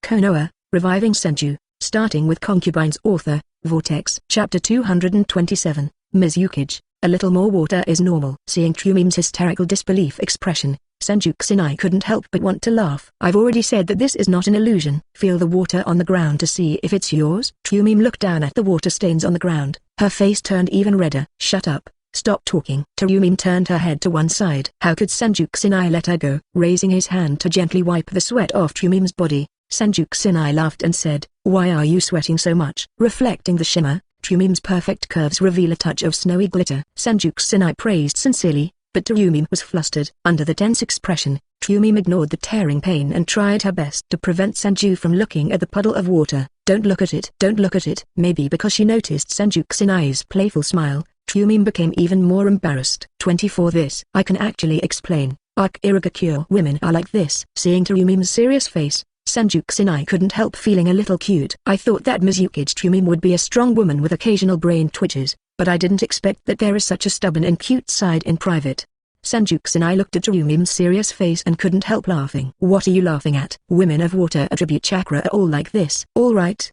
Konoha, Reviving Senju, starting with Concubines. Author, Vortex. Chapter 227, Mizukage. A little more water is normal. Seeing Trumime's hysterical disbelief expression, Senju Kusanai couldn't help but want to laugh. I've already said that this is not an illusion. Feel the water on the ground to see if it's yours. Trumime looked down at the water stains on the ground. Her face turned even redder. Shut up. Stop talking. Trumime turned her head to one side. How could Senju Kusanai let her go? Raising his hand to gently wipe the sweat off Trumime's body, Senju Kusanai laughed and said, "Why are you sweating so much?" Reflecting the shimmer, Trumime's perfect curves reveal a touch of snowy glitter. Senju Kusanai praised sincerely, but Trumime was flustered. Under the tense expression, Trumime ignored the tearing pain and tried her best to prevent Senju from looking at the puddle of water. "Don't look at it. Don't look at it." Maybe because she noticed Senju Kusanai's playful smile, Trumime became even more embarrassed. 24 This I can actually explain. Irigakure women are like this. Seeing Trumime's serious face, Senju Kusanai couldn't help feeling a little cute. I thought that Mizukage Trumime would be a strong woman with occasional brain twitches, but I didn't expect that there is such a stubborn and cute side in private. Senju Kusanai looked at Trumime's serious face and couldn't help laughing. What are you laughing at? Women of water attribute chakra are all like this. All right,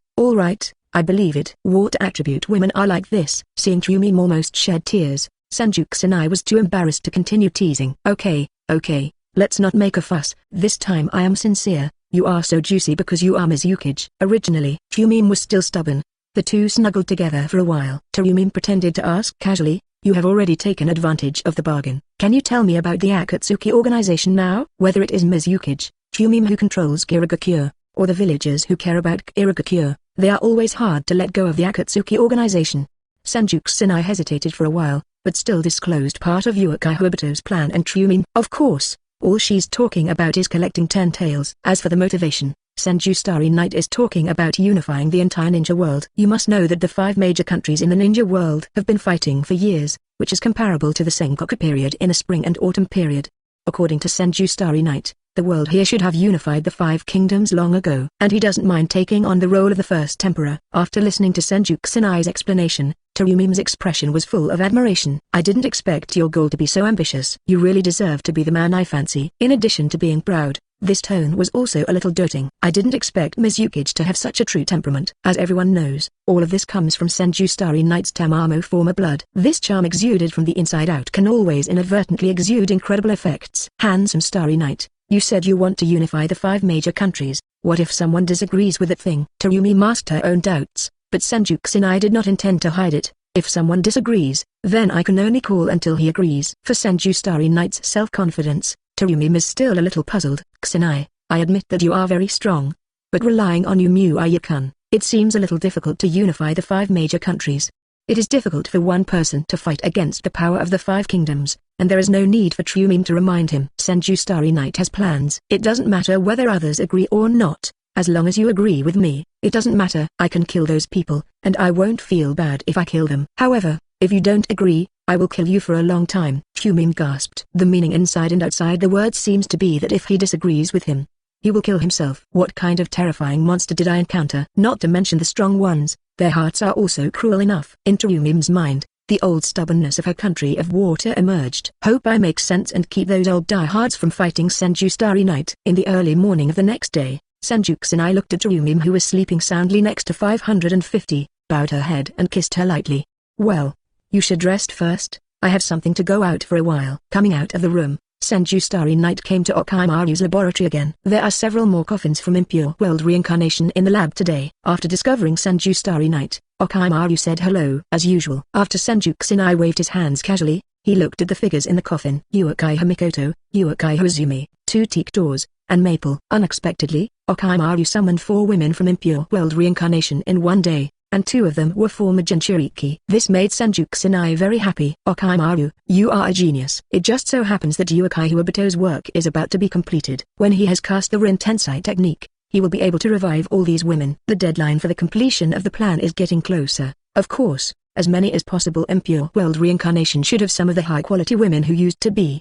I believe it. Water attribute women are like this. Seeing Trumime almost shed tears, Senju Kusanai was too embarrassed to continue teasing. Okay, let's not make a fuss. This time I am sincere. You are so juicy because you are Mizukage. Originally, Trumime was still stubborn. The two snuggled together for a while. Trumime pretended to ask casually, "You have already taken advantage of the bargain. Can you tell me about the Akatsuki organization now?" Whether it is Mizukage, Trumime who controls Irigakure, or the villagers who care about Irigakure, they are always hard to let go of the Akatsuki organization. Senju Kusanai hesitated for a while, but still disclosed part of Uchiha Obito's plan and Trumime. Of course, all she's talking about is collecting 10 tails. As for the motivation, Senju Starry Night is talking about unifying the entire ninja world. You must know that the 5 major countries in the ninja world have been fighting for years, which is comparable to the Sengoku period in a spring and autumn period. According to Senju Starry Night, the world here should have unified the 5 kingdoms long ago. And he doesn't mind taking on the role of the first emperor. After listening to Senju Kusanai's explanation, Trumime's expression was full of admiration. I didn't expect your goal to be so ambitious. You really deserve to be the man I fancy. In addition to being proud, this tone was also a little doting. I didn't expect Mizukage to have such a true temperament. As everyone knows, all of this comes from Senju Starry Night's Tamamo former blood. This charm exuded from the inside out can always inadvertently exude incredible effects. Handsome Starry Night, you said you want to unify the 5 major countries. What if someone disagrees with that thing? Trumime masked her own doubts, but Senju Kusanai did not intend to hide it. If someone disagrees, then I can only call until he agrees. For Senju Starry Night's self-confidence, Trumime is still a little puzzled. Kusanai, I admit that you are very strong. But relying on you Muyakun, it seems a little difficult to unify the 5 major countries. It is difficult for one person to fight against the power of the 5 kingdoms, and there is no need for Trumime to remind him. Senju Starry Night has plans. It doesn't matter whether others agree or not. As long as you agree with me, it doesn't matter. I can kill those people, and I won't feel bad if I kill them. However, if you don't agree, I will kill you for a long time. Trumime gasped. The meaning inside and outside the word seems to be that if he disagrees with him, he will kill himself. What kind of terrifying monster did I encounter? Not to mention the strong ones, their hearts are also cruel enough. In Trumime's mind, the old stubbornness of her country of water emerged. Hope I make sense and keep those old diehards from fighting Senju Starry Night. In the early morning of the next day, Senju Kusanai looked at Trumime who was sleeping soundly next to 550, bowed her head and kissed her lightly. Well, you should rest first. I have something to go out for a while. Coming out of the room, Senju Starry Night came to Okimaru's laboratory again. There are several more coffins from Impure World reincarnation in the lab today. After discovering Senju Starry Night, Okimaru said hello as usual. After Senju Kusanai waved his hands casually, he looked at the figures in the coffin. Uchiha Mikoto, Uchiha Izumi, 2 teak doors, and Maple. Unexpectedly, Okimaru summoned 4 women from Impure World reincarnation in one day, and 2 of them were former Jinchuriki. This made Senju Kusanai very happy. Okimaru, you are a genius. It just so happens that Uchiha Obito's work is about to be completed. When he has cast the Rin Tensei technique, he will be able to revive all these women. The deadline for the completion of the plan is getting closer. Of course, as many as possible Impure World reincarnation should have some of the high-quality women who used to be.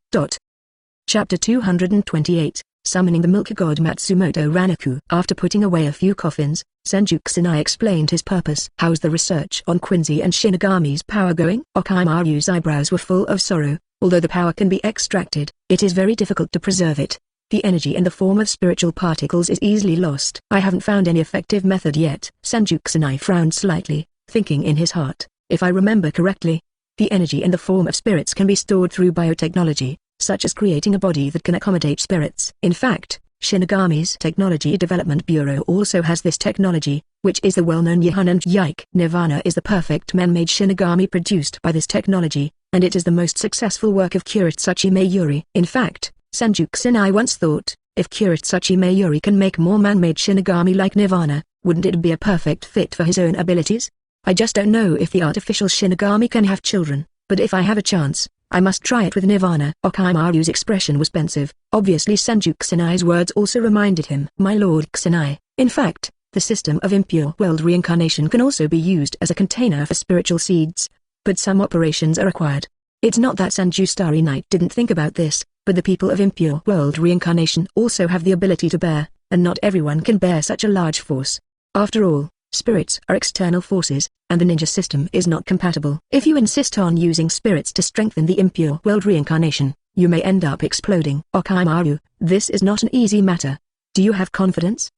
Chapter 228, Summoning the Milk God Matsumoto Rangiku. After putting away a few coffins, Senju Kusanai explained his purpose. How's the research on Quincy and Shinigami's power going? Okimaru's eyebrows were full of sorrow. Although the power can be extracted, it is very difficult to preserve it. The energy in the form of spiritual particles is easily lost. I haven't found any effective method yet. Senju Kusanai frowned slightly, thinking in his heart, if I remember correctly, the energy in the form of spirits can be stored through biotechnology, such as creating a body that can accommodate spirits. In fact, Shinigami's Technology Development Bureau also has this technology, which is the well-known Yahan and Yike. Nirvana is the perfect man-made Shinigami produced by this technology, and it is the most successful work of Kuritsuchi Mayuri. In fact, Senju Kusanai once thought, if Kuritsuchi Mayuri can make more man-made Shinigami like Nirvana, wouldn't it be a perfect fit for his own abilities? I just don't know if the artificial Shinigami can have children, but if I have a chance, I must try it with Nirvana. Orochimaru's expression was pensive. Obviously Senju Kusanai's words also reminded him. My lord Kusanai, in fact, the system of impure world reincarnation can also be used as a container for spiritual seeds, but some operations are required. It's not that Senju Starry Night didn't think about this, but the people of impure world reincarnation also have the ability to bear, and not everyone can bear such a large force. After all, spirits are external forces, and the ninja system is not compatible. If you insist on using spirits to strengthen the impure world reincarnation, you may end up exploding. Orochimaru, this is not an easy matter. Do you have confidence?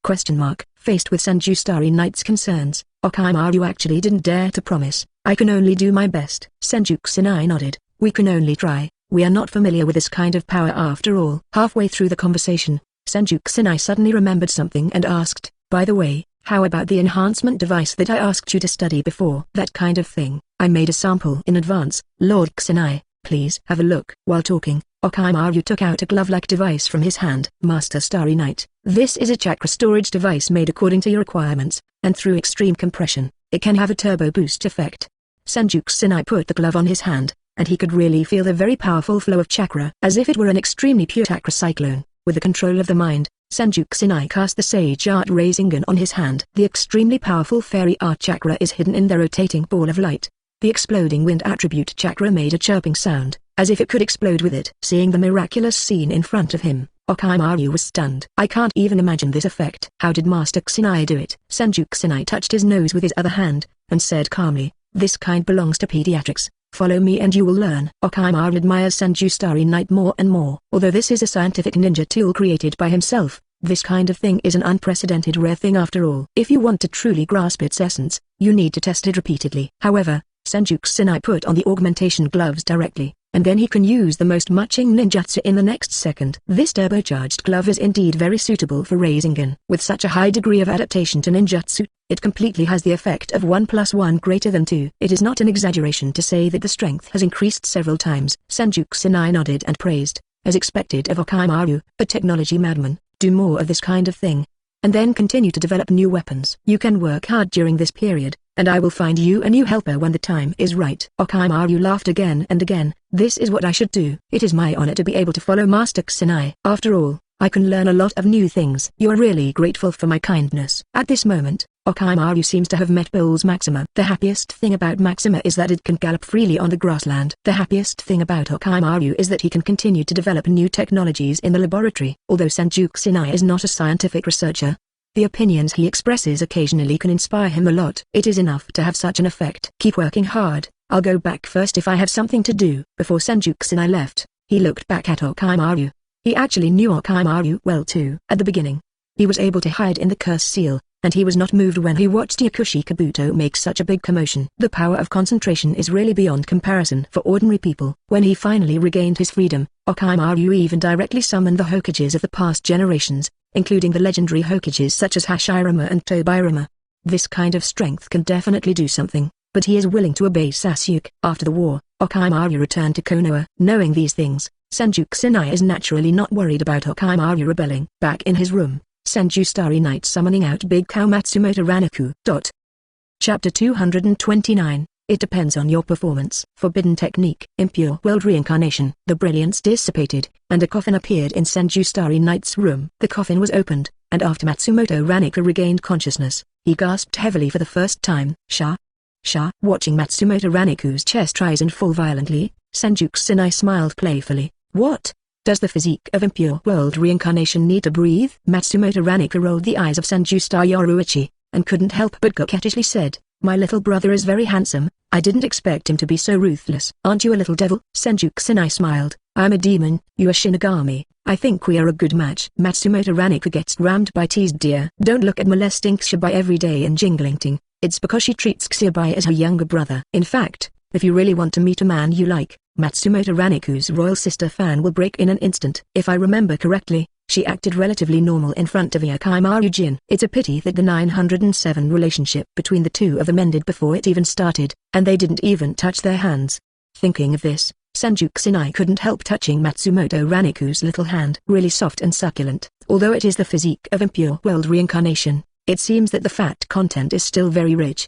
Faced with Senju Starry Night's concerns, Orochimaru actually didn't dare to promise. I can only do my best. Senju Kusanai nodded. We can only try. We are not familiar with this kind of power after all. Halfway through the conversation, Senju Kusanai suddenly remembered something and asked, by the way, how about the enhancement device that I asked you to study before? That kind of thing. I made a sample in advance. Lord Kusanai, please have a look. While talking, Orochimaru took out a glove-like device from his hand. Master Starry Night, this is a chakra storage device made according to your requirements, and through extreme compression, it can have a turbo boost effect. Senju Kusanai put the glove on his hand, and he could really feel the very powerful flow of chakra. As if it were an extremely pure chakra cyclone, with the control of the mind, Senju Kusanai cast the Sage Art Rasengan on his hand. The extremely powerful Fairy Art Chakra is hidden in the rotating ball of light. The exploding Wind Attribute Chakra made a chirping sound, as if it could explode with it. Seeing the miraculous scene in front of him, Orochimaru was stunned. I can't even imagine this effect. How did Master Kusanai do it? Senju Kusanai touched his nose with his other hand, and said calmly, this kind belongs to pediatrics. Follow me and you will learn. Orochimaru admires Senju Starry Night more and more. Although this is a scientific ninja tool created by himself, this kind of thing is an unprecedented rare thing after all. If you want to truly grasp its essence, you need to test it repeatedly. However, Senju Kusanai put on the augmentation gloves directly, and then he can use the most matching ninjutsu in the next second. This turbocharged glove is indeed very suitable for Rasengan. With such a high degree of adaptation to ninjutsu, it completely has the effect of 1 + 1 greater than 2. It is not an exaggeration to say that the strength has increased several times. Senju Kusanai nodded and praised, as expected of Orochimaru, a technology madman, do more of this kind of thing, and then continue to develop new weapons. You can work hard during this period, and I will find you a new helper when the time is right. Orochimaru laughed again and again. This is what I should do. It is my honor to be able to follow Master Kusanai. After all, I can learn a lot of new things. You are really grateful for my kindness. At this moment, Orochimaru seems to have met Bull's Maxima. The happiest thing about Maxima is that it can gallop freely on the grassland. The happiest thing about Orochimaru is that he can continue to develop new technologies in the laboratory. Although Senju Kusanai is not a scientific researcher, the opinions he expresses occasionally can inspire him a lot. It is enough to have such an effect. Keep working hard. I'll go back first if I have something to do. Before Senju Kusanai left, he looked back at Orochimaru. He actually knew Orochimaru well too. At the beginning, he was able to hide in the curse seal, and he was not moved when he watched Yakushi Kabuto make such a big commotion. The power of concentration is really beyond comparison for ordinary people. When he finally regained his freedom, Orochimaru even directly summoned the Hokages of the past generations, including the legendary Hokages such as Hashirama and Tobirama. This kind of strength can definitely do something, but he is willing to obey Sasuke. After the war, Orochimaru returned to Konoha. Knowing these things, Senju Kusanai is naturally not worried about Orochimaru rebelling. Back in his room, Senju Starry Night summoning out Big Cow Matsumoto Rangiku. Chapter 229, It depends on your performance. Forbidden Technique. Impure World Reincarnation. The brilliance dissipated, and a coffin appeared in Senju Starry Night's room. The coffin was opened, and after Matsumoto Rangiku regained consciousness, he gasped heavily for the first time. Sha? Watching Matsumoto Raniku's chest rise and fall violently, Senju Kusanai smiled playfully. What? Does the physique of impure world reincarnation need to breathe? Matsumoto Rangiku rolled the eyes of Senju Starry, and couldn't help but coquettishly said, my little brother is very handsome. I didn't expect him to be so ruthless. Aren't you a little devil? Senju Kusanai smiled, I'm a demon, you a Shinigami. I think we are a good match. Matsumoto Rangiku gets rammed by teased dear. Don't look at molesting Xiaobai every day and jingling. It's because she treats Xiaobai as her younger brother. In fact, if you really want to meet a man you like, Matsumoto Raniku's royal sister fan will break in an instant. If I remember correctly, she acted relatively normal in front of Yakimaru Jin. It's a pity that the 907 relationship between the two of them ended before it even started, and they didn't even touch their hands. Thinking of this, Senju Kusanai couldn't help touching Matsumoto Raniku's little hand. Really soft and succulent. Although it is the physique of impure world reincarnation, it seems that the fat content is still very rich.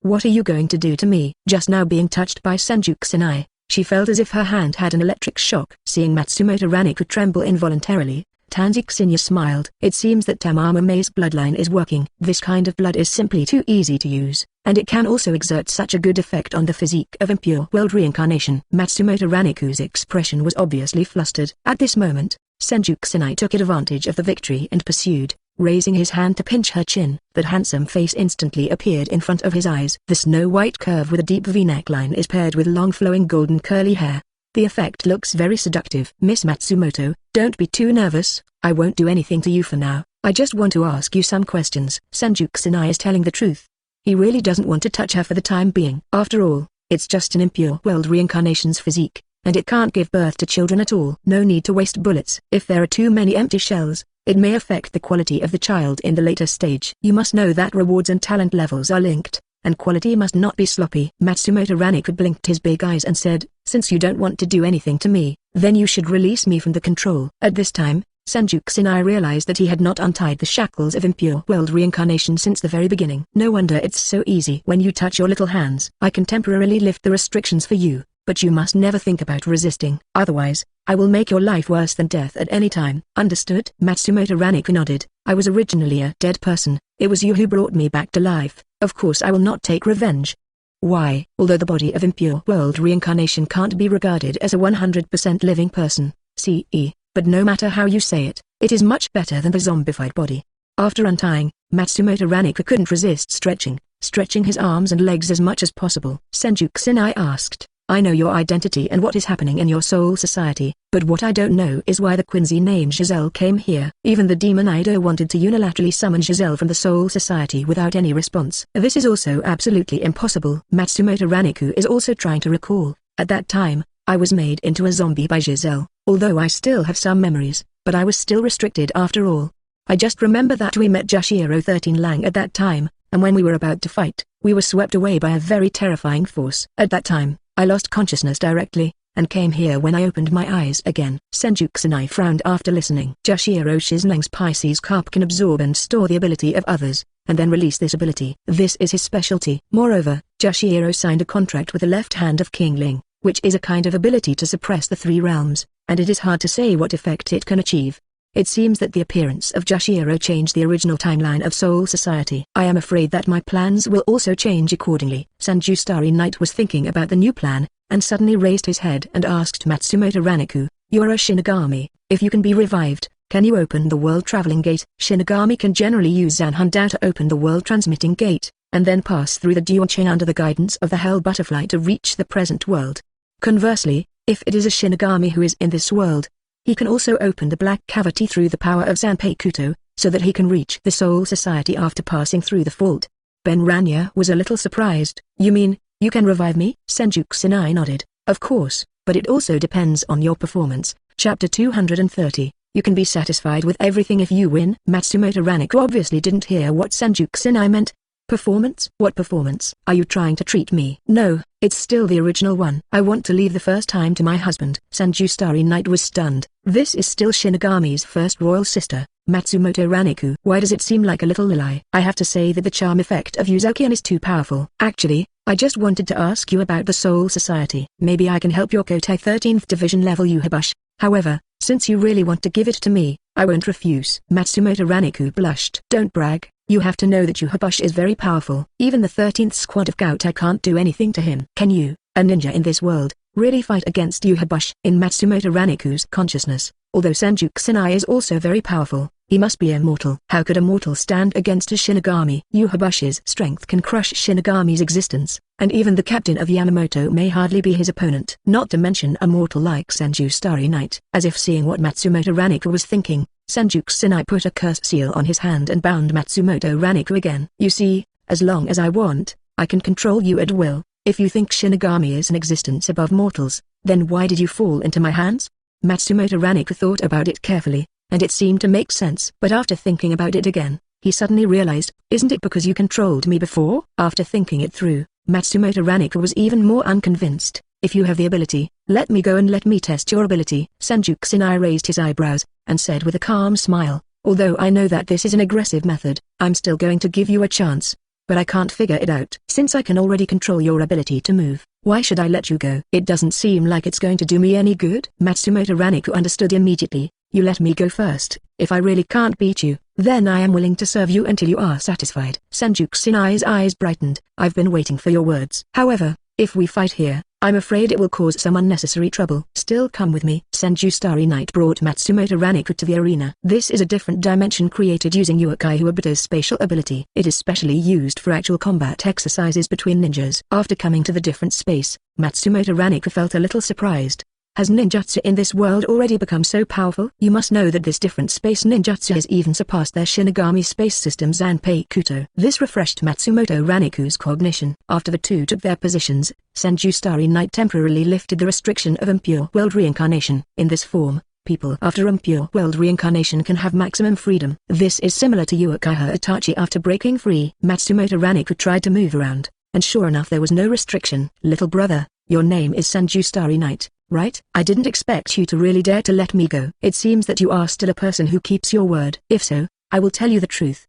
What are you going to do to me? Just now being touched by Senju Kusanai, she felt as if her hand had an electric shock. Seeing Matsumoto Rangiku tremble involuntarily, Tansy Xinya smiled. It seems that Tamamame's bloodline is working. This kind of blood is simply too easy to use, and it can also exert such a good effect on the physique of impure world reincarnation. Matsumoto Raniku's expression was obviously flustered. At this moment, Senju Kusanai took advantage of the victory and pursued, raising his hand to pinch her chin. That handsome face instantly appeared in front of his eyes. The snow-white curve with a deep V-neck line is paired with long flowing golden curly hair. The effect looks very seductive. Miss Matsumoto, don't be too nervous, I won't do anything to you for now. I just want to ask you some questions. Senju Kusanai is telling the truth. He really doesn't want to touch her for the time being. After all, it's just an impure world reincarnation's physique, and it can't give birth to children at all. No need to waste bullets. If there are too many empty shells, it may affect the quality of the child in the later stage. You must know that rewards and talent levels are linked, and quality must not be sloppy. Matsumoto Rangiku blinked his big eyes and said, since you don't want to do anything to me, then you should release me from the control. At this time, Senju Kusanai realized that he had not untied the shackles of impure world reincarnation since the very beginning. No wonder it's so easy when you touch your little hands. I can temporarily lift the restrictions for you, but you must never think about resisting. Otherwise, I will make your life worse than death at any time. Understood? Matsumoto Rangiku nodded. I was originally a dead person. It was you who brought me back to life. Of course I will not take revenge. Why? Although the body of impure world reincarnation can't be regarded as a 100% living person, CE, but no matter how you say it, it is much better than the zombified body. After untying, Matsumoto Rangiku couldn't resist stretching his arms and legs as much as possible. Senju Kusanai asked, I know your identity and what is happening in your soul society, but what I don't know is why the Quincy named Giselle came here. Even the demon Ido wanted to unilaterally summon Giselle from the soul society without any response. This is also absolutely impossible. Matsumoto Rangiku is also trying to recall. At that time, I was made into a zombie by Giselle, although I still have some memories, but I was still restricted after all. I just remember that we met Jashiro 13 Lang at that time, and when we were about to fight, we were swept away by a very terrifying force. At that time, I lost consciousness directly, and came here when I opened my eyes again. Senju Kusanai frowned after listening. Jashiro Shiznang's Pisces carp can absorb and store the ability of others, and then release this ability. This is his specialty. Moreover, Jashiro signed a contract with the left hand of King Ling, which is a kind of ability to suppress the three realms, and it is hard to say what effect it can achieve. It seems that the appearance of Jashiro changed the original timeline of Soul Society. I am afraid that my plans will also change accordingly. Senju Starry Night was thinking about the new plan, and suddenly raised his head and asked Matsumoto Rangiku, you are a Shinigami, if you can be revived, can you open the world traveling gate? Shinigami can generally use Zanhundao to open the world transmitting gate, and then pass through the Duanqing under the guidance of the Hell Butterfly to reach the present world. Conversely, if it is a Shinigami who is in this world, he can also open the black cavity through the power of Zanpei Kuto, so that he can reach the Soul Society after passing through the fault. Ben Ranya was a little surprised. You mean, you can revive me? Senju Kusanai nodded. Of course, but it also depends on your performance. Chapter 230. You can be satisfied with everything if you win. Matsumoto Rangiku obviously didn't hear what Senju Kusanai meant. Performance? What performance? Are you trying to treat me? No, it's still the original one. I want to leave the first time to my husband. Senju Starry Night was stunned. This is still Shinigami's first royal sister, Matsumoto Rangiku. Why does it seem like a little lie? I have to say that the charm effect of Uzukian is too powerful. Actually, I just wanted to ask you about the Soul Society. Maybe I can help your Kotai 13th Division level Uhibush. However, since you really want to give it to me, I won't refuse. Matsumoto Rangiku blushed. Don't brag. You have to know that Uhibush is very powerful. Even the 13th squad of Gautai can't do anything to him. Can you, a ninja in this world, really fight against Yuhabush? In Matsumoto Raniku's consciousness, although Senju Kusanai is also very powerful, he must be immortal. How could a mortal stand against a Shinigami? Yuhabush's strength can crush Shinigami's existence, and even the captain of Yamamoto may hardly be his opponent. Not to mention a mortal like Senju Starry Night. As if seeing what Matsumoto Raniku was thinking, Senju Kusanai put a curse seal on his hand and bound Matsumoto Raniku again. You see, as long as I want, I can control you at will. If you think Shinigami is an existence above mortals, then why did you fall into my hands? Matsumoto Raniku thought about it carefully, and it seemed to make sense. But after thinking about it again, he suddenly realized, isn't it because you controlled me before? After thinking it through, Matsumoto Raniku was even more unconvinced. If you have the ability, let me go and let me test your ability. Senju Kusanai raised his eyebrows, and said with a calm smile, although I know that this is an aggressive method, I'm still going to give you a chance. But I can't figure it out. Since I can already control your ability to move, why should I let you go? It doesn't seem like it's going to do me any good. Matsumoto Raniku understood immediately. You let me go first. If I really can't beat you, then I am willing to serve you until you are satisfied. Senju Kusanai's eyes brightened. I've been waiting for your words. However, if we fight here, I'm afraid it will cause some unnecessary trouble. Still come with me. Senju Starry Night brought Matsumoto Raniku to the arena. This is a different dimension created using Uchiha Obito's spatial ability. It is specially used for actual combat exercises between ninjas. After coming to the different space, Matsumoto Raniku felt a little surprised. Has ninjutsu in this world already become so powerful? You must know that this different space ninjutsu has even surpassed their Shinigami space system Zanpei Kuto. This refreshed Matsumoto Raniku's cognition. After the two took their positions, Senju Starry Night temporarily lifted the restriction of impure world reincarnation. In this form, people after impure world reincarnation can have maximum freedom. This is similar to Uchiha Itachi after breaking free. Matsumoto Raniku tried to move around, and sure enough there was no restriction. Little brother, your name is Senju Starry Night, right? I didn't expect you to really dare to let me go. It seems that you are still a person who keeps your word. If so, I will tell you the truth.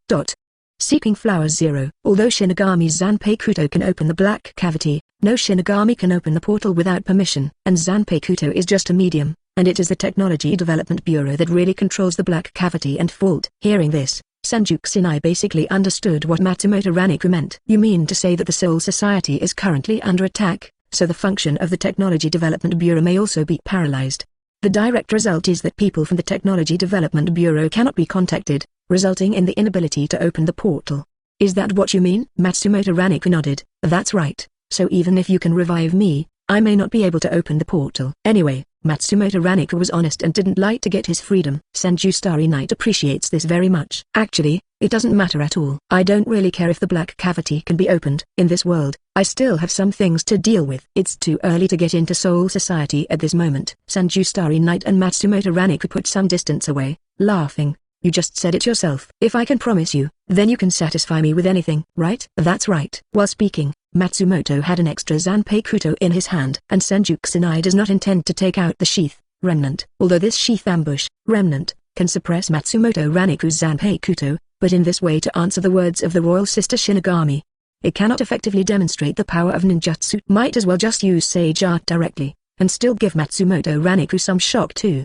Seeking Flowers 0. Although Shinigami's Zanpei Kuto can open the black cavity, no Shinigami can open the portal without permission. And Zanpei Kuto is just a medium, and it is the Technology Development Bureau that really controls the black cavity and fault. Hearing this, Senju Kusanai basically understood what Matsumoto Raniku meant. You mean to say that the Soul Society is currently under attack, so the function of the Technology Development Bureau may also be paralyzed. The direct result is that people from the Technology Development Bureau cannot be contacted, resulting in the inability to open the portal. Is that what you mean? Matsumoto Raniku nodded. That's right. So even if you can revive me, I may not be able to open the portal. Anyway, Matsumoto Raniku was honest and didn't like to get his freedom. Senju Starry Night appreciates this very much. Actually, it doesn't matter at all. I don't really care if the black cavity can be opened. In this world, I still have some things to deal with. It's too early to get into Soul Society at this moment. Senju Starry Night and Matsumoto Raniku put some distance away, laughing. You just said it yourself. If I can promise you, then you can satisfy me with anything, right? That's right. While speaking, Matsumoto had an extra Zanpei Kuto in his hand. And Senju Kusanai does not intend to take out the sheath, remnant. Although this sheath ambush, remnant, can suppress Matsumoto Raniku's Zanpei Kuto, but in this way to answer the words of the royal sister Shinigami, it cannot effectively demonstrate the power of ninjutsu. Might as well just use Sage Art directly, and still give Matsumoto Raniku some shock too.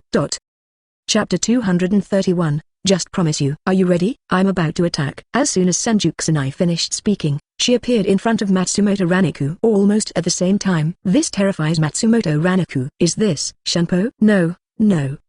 Chapter 231. Just promise you. Are you ready? I'm about to attack. As soon as Senju Kusanai finished speaking, she appeared in front of Matsumoto Raniku almost at the same time. This terrifies Matsumoto Raniku. Is this Shunpo? No.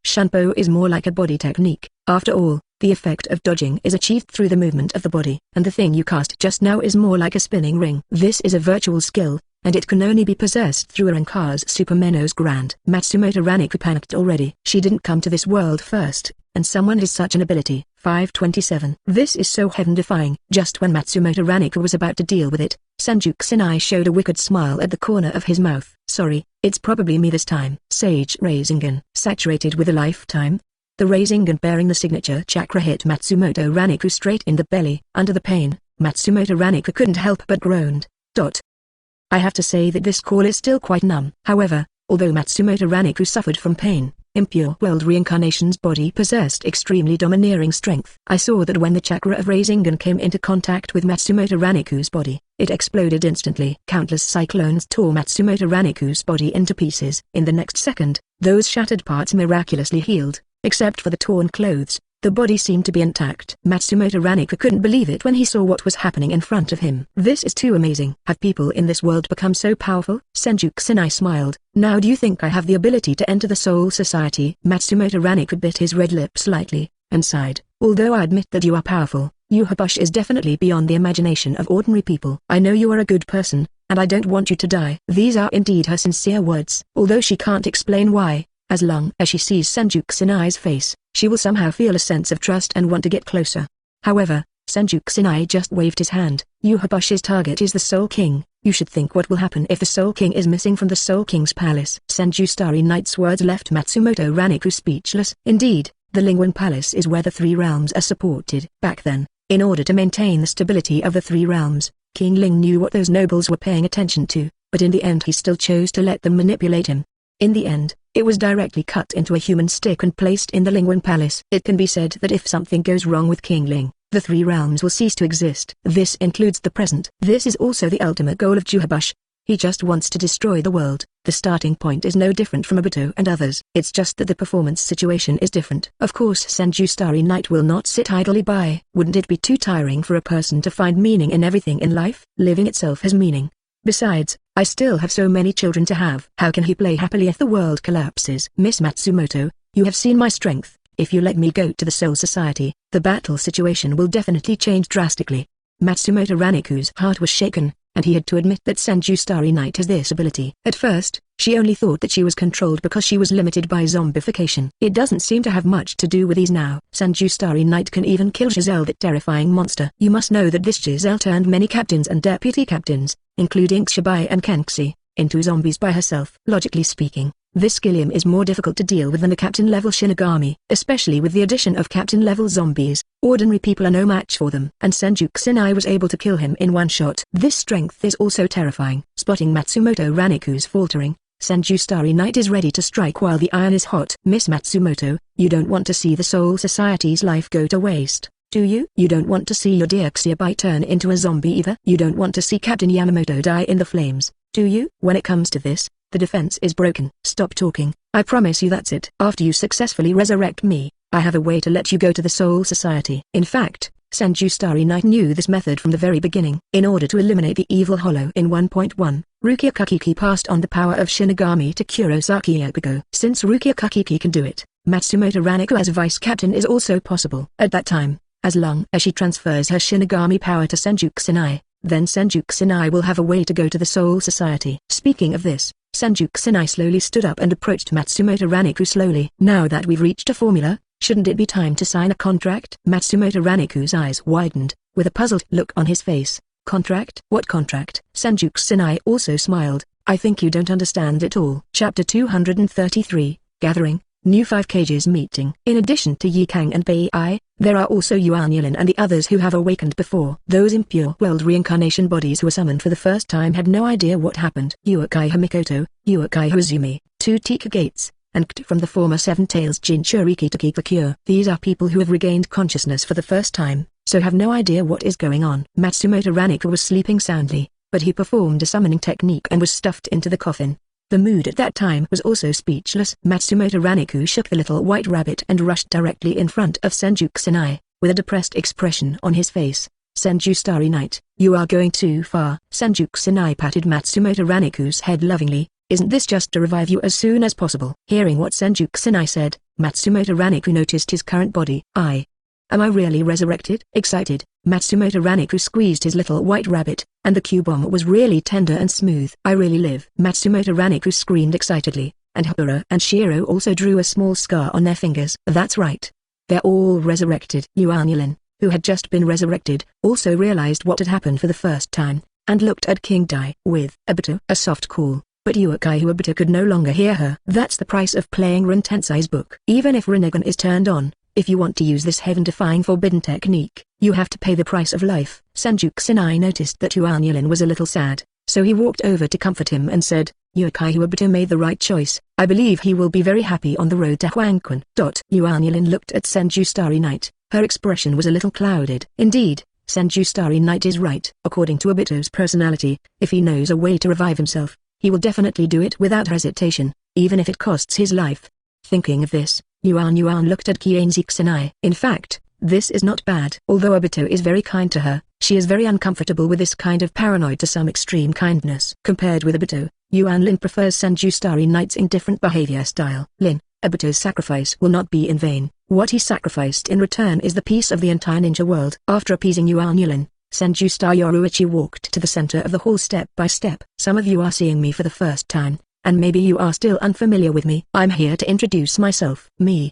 Shunpo is more like a body technique. After all, the effect of dodging is achieved through the movement of the body, and the thing you cast just now is more like a spinning ring. This is a virtual skill, and it can only be possessed through a Ranka's Supermenos Grand. Matsumoto Raniku panicked already. She didn't come to this world first, and someone has such an ability. 527. This is so heaven-defying. Just when Matsumoto Raniku was about to deal with it, Senju Kusanai showed a wicked smile at the corner of his mouth. Sorry, it's probably me this time. Sage Rasengan. Saturated with a lifetime. The Rasengan bearing the signature chakra hit Matsumoto Raniku straight in the belly. Under the pain, Matsumoto Raniku couldn't help but groaned. I have to say that this call is still quite numb. However, although Matsumoto Raniku suffered from pain, impure world reincarnation's body possessed extremely domineering strength. I saw that when the chakra of Rasengan came into contact with Matsumoto Raniku's body, it exploded instantly. Countless cyclones tore Matsumoto Raniku's body into pieces. In the next second, those shattered parts miraculously healed, except for the torn clothes, The body seemed to be intact. Matsumoto Rangiku couldn't believe it when he saw what was happening in front of him. This is too amazing. Have people in this world become so powerful? Senju Kusanai smiled. Now do you think I have the ability to enter the Soul Society? Matsumoto Rangiku bit his red lip slightly, and sighed. Although I admit that you are powerful, Uchiha is definitely beyond the imagination of ordinary people. I know you are a good person, and I don't want you to die. These are indeed her sincere words. Although she can't explain why, as long as she sees Senju Kusanai's face, she will somehow feel a sense of trust and want to get closer. However, Senju Kusanai just waved his hand. Uchiha's target is the Soul King. You should think what will happen if the Soul King is missing from the Soul King's palace. Senju Starry Knight's words left Matsumoto Rangiku speechless. Indeed, the Lingwen Palace is where the three realms are supported. Back then, in order to maintain the stability of the three realms, King Ling knew what those nobles were paying attention to, but in the end he still chose to let them manipulate him. In the end, it was directly cut into a human stick and placed in the Lingwen Palace. It can be said that if something goes wrong with King Ling, the three realms will cease to exist. This includes the present. This is also the ultimate goal of Uchiha. He just wants to destroy the world. The starting point is no different from Obito and others. It's just that the performance situation is different. Of course Senju Starry Knight will not sit idly by. Wouldn't it be too tiring for a person to find meaning in everything in life? Living itself has meaning. Besides, I still have so many children to have. How can he play happily if the world collapses? Miss Matsumoto, you have seen my strength. If you let me go to the Soul Society, the battle situation will definitely change drastically. Matsumoto Raniku's heart was shaken, and he had to admit that Senju Starry Knight has this ability. At first, she only thought that she was controlled because she was limited by zombification. It doesn't seem to have much to do with these now. Senju Starry Knight can even kill Giselle, that terrifying monster. You must know that this Giselle turned many captains and deputy captains, including Shibai and Kenshi, into zombies by herself. Logically speaking, this skillium is more difficult to deal with than a captain-level Shinigami, especially with the addition of captain-level zombies. Ordinary people are no match for them. And Senju Kusanai was able to kill him in one shot. This strength is also terrifying. Spotting Matsumoto Raniku's faltering, Senju Starry Knight is ready to strike while the iron is hot. Miss Matsumoto, you don't want to see the Soul Society's life go to waste, do you? You don't want to see your dear Xiaobai turn into a zombie either? You don't want to see Captain Yamamoto die in the flames, do you? When it comes to this, the defense is broken. Stop talking. I promise you that's it. After you successfully resurrect me, I have a way to let you go to the Soul Society. In fact, Senju Starry Knight knew this method from the very beginning. In order to eliminate the evil hollow in 1.1, Rukia Kakiki passed on the power of Shinigami to Kurosaki Yokiko. Since Rukia Kakiki can do it, Matsumoto Rangiku as vice captain is also possible. At that time, as long as she transfers her Shinigami power to Senju Kusanai, then Senju Kusanai will have a way to go to the Soul Society. Speaking of this, Senju Kusanai slowly stood up and approached Matsumoto Rangiku slowly. Now that we've reached a formula, shouldn't it be time to sign a contract? Matsumoto Raniku's eyes widened, with a puzzled look on his face. Contract? What contract? Senju Kusanai also smiled. I think you don't understand it all. Chapter 233, Gathering, New 5 Kages Meeting. In addition to Yikang and Bai, there are also Yuanyulin and the others who have awakened before. Those impure world reincarnation bodies who were summoned for the first time had no idea what happened. Uchiha Mikoto, Uchiha Izumi, 2 Tika Gates, and Kt from the former Seven Tails Jinchuriki to keep the cure. These are people who have regained consciousness for the first time, so have no idea what is going on. Matsumoto Rangiku was sleeping soundly, but he performed a summoning technique and was stuffed into the coffin. The mood at that time was also speechless. Matsumoto Rangiku shook the little white rabbit and rushed directly in front of Senju Kusanai, with a depressed expression on his face. Senju Starry Knight, you are going too far. Senju Kusanai patted Matsumoto Raniku's head lovingly. Isn't this just to revive you as soon as possible? Hearing what Senju Kusanai said, Matsumoto Rangiku noticed his current body. Am I really resurrected? Excited, Matsumoto Rangiku squeezed his little white rabbit, and the Q-bomb was really tender and smooth. I really live. Matsumoto Rangiku screamed excitedly, and Hapura and Shiro also drew a small scar on their fingers. That's right. They're all resurrected. Yuanyulin, who had just been resurrected, also realized what had happened for the first time, and looked at King Dai with a soft call. But Uchiha Obito could no longer hear her. That's the price of playing Rin Tensei's book. Even if Rinnegan is turned on, if you want to use this heaven-defying forbidden technique, you have to pay the price of life. Senju Kusanai noticed that Yuanyulin was a little sad, so he walked over to comfort him and said, Uchiha Obito made the right choice. I believe he will be very happy on the road to Huangquan. Yuanyulin looked at Senju Starry Knight. Her expression was a little clouded. Indeed, Senju Starry Knight is right. According to Obito's personality, if he knows a way to revive himself, he will definitely do it without hesitation, even if it costs his life. Thinking of this, Yuan looked at Quincy Kusanai. In fact, this is not bad. Although Obito is very kind to her, she is very uncomfortable with this kind of paranoid to some extreme kindness. Compared with Obito, Yuan Lin prefers Senju Starry Knight's indifferent behavior style. Lin, Obito's sacrifice will not be in vain. What he sacrificed in return is the peace of the entire ninja world. After appeasing Yuan Yulin, Senju Star Yoruichi walked to the center of the hall step by step. Some of you are seeing me for the first time, and maybe you are still unfamiliar with me. I'm here to introduce myself. Me,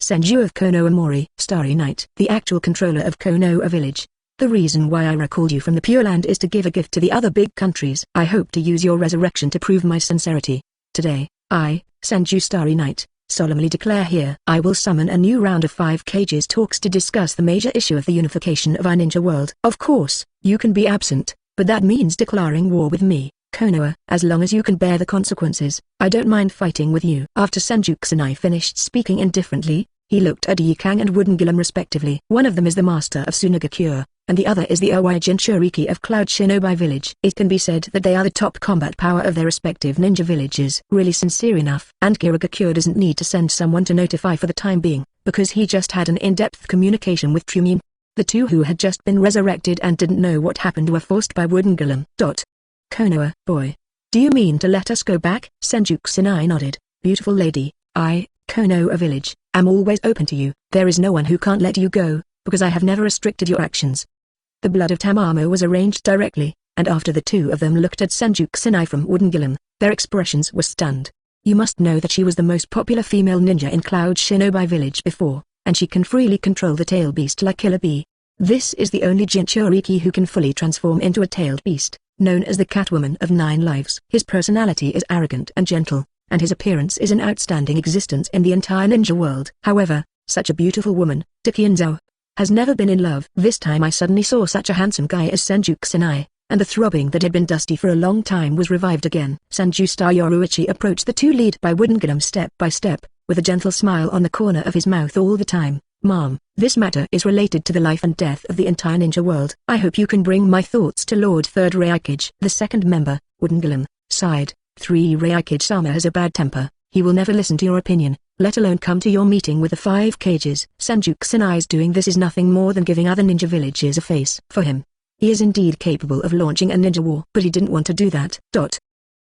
Senju of Konoha Mori, Starry Night, the actual controller of Konoha village. The reason why I recalled you from the Pure Land is to give a gift to the other big countries. I hope to use your resurrection to prove my sincerity. Today, I, Senju Starry Night, solemnly declare here I will summon a new round of 5 Kages talks to discuss the major issue of the unification of our ninja world. Of course, you can be absent, but that means declaring war with me, Konoha. As long as you can bear the consequences, I don't mind fighting with you. After Senju Kusanai finished speaking indifferently, he looked at Yikang and Wooden Gillam respectively. One of them is the master of Tsunagakure, and the other is the Owai Jinchuriki of Cloud Shinobi village. It can be said that they are the top combat power of their respective ninja villages. Really sincere enough. And Kirigakure doesn't need to send someone to notify for the time being, because he just had an in-depth communication with Trumim. The two who had just been resurrected and didn't know what happened were forced by Wooden Gillam. Konoha, boy. Do you mean to let us go back? Senju Kusanai nodded. Beautiful lady, I, Konoha village, am always open to you. There is no one who can't let you go, because I have never restricted your actions. The blood of Tamamo was arranged directly, and after the two of them looked at Senju Kusanai from Wooden Gillam, their expressions were stunned. You must know that she was the most popular female ninja in Cloud Shinobi village before, and she can freely control the tail beast like Killer Bee. This is the only Jinchuriki who can fully transform into a tailed beast, known as the Catwoman of 9 Lives. His personality is arrogant and gentle, and his appearance is an outstanding existence in the entire ninja world. However, such a beautiful woman, Takianzao, has never been in love. This time I suddenly saw such a handsome guy as Senju Kusanai, and the throbbing that had been dusty for a long time was revived again. Senju Star Yoruichi approached the two lead by Wooden Gillam step by step, with a gentle smile on the corner of his mouth all the time. Mom, this matter is related to the life and death of the entire ninja world. I hope you can bring my thoughts to Lord 3rd Raikage. The second member, Wooden Gillam, sighed. 3 Raikage-sama has a bad temper. He will never listen to your opinion, let alone come to your meeting with the 5 Kages. Senju Kusanai's doing this is nothing more than giving other ninja villages a face. For him, he is indeed capable of launching a ninja war, but he didn't want to do that.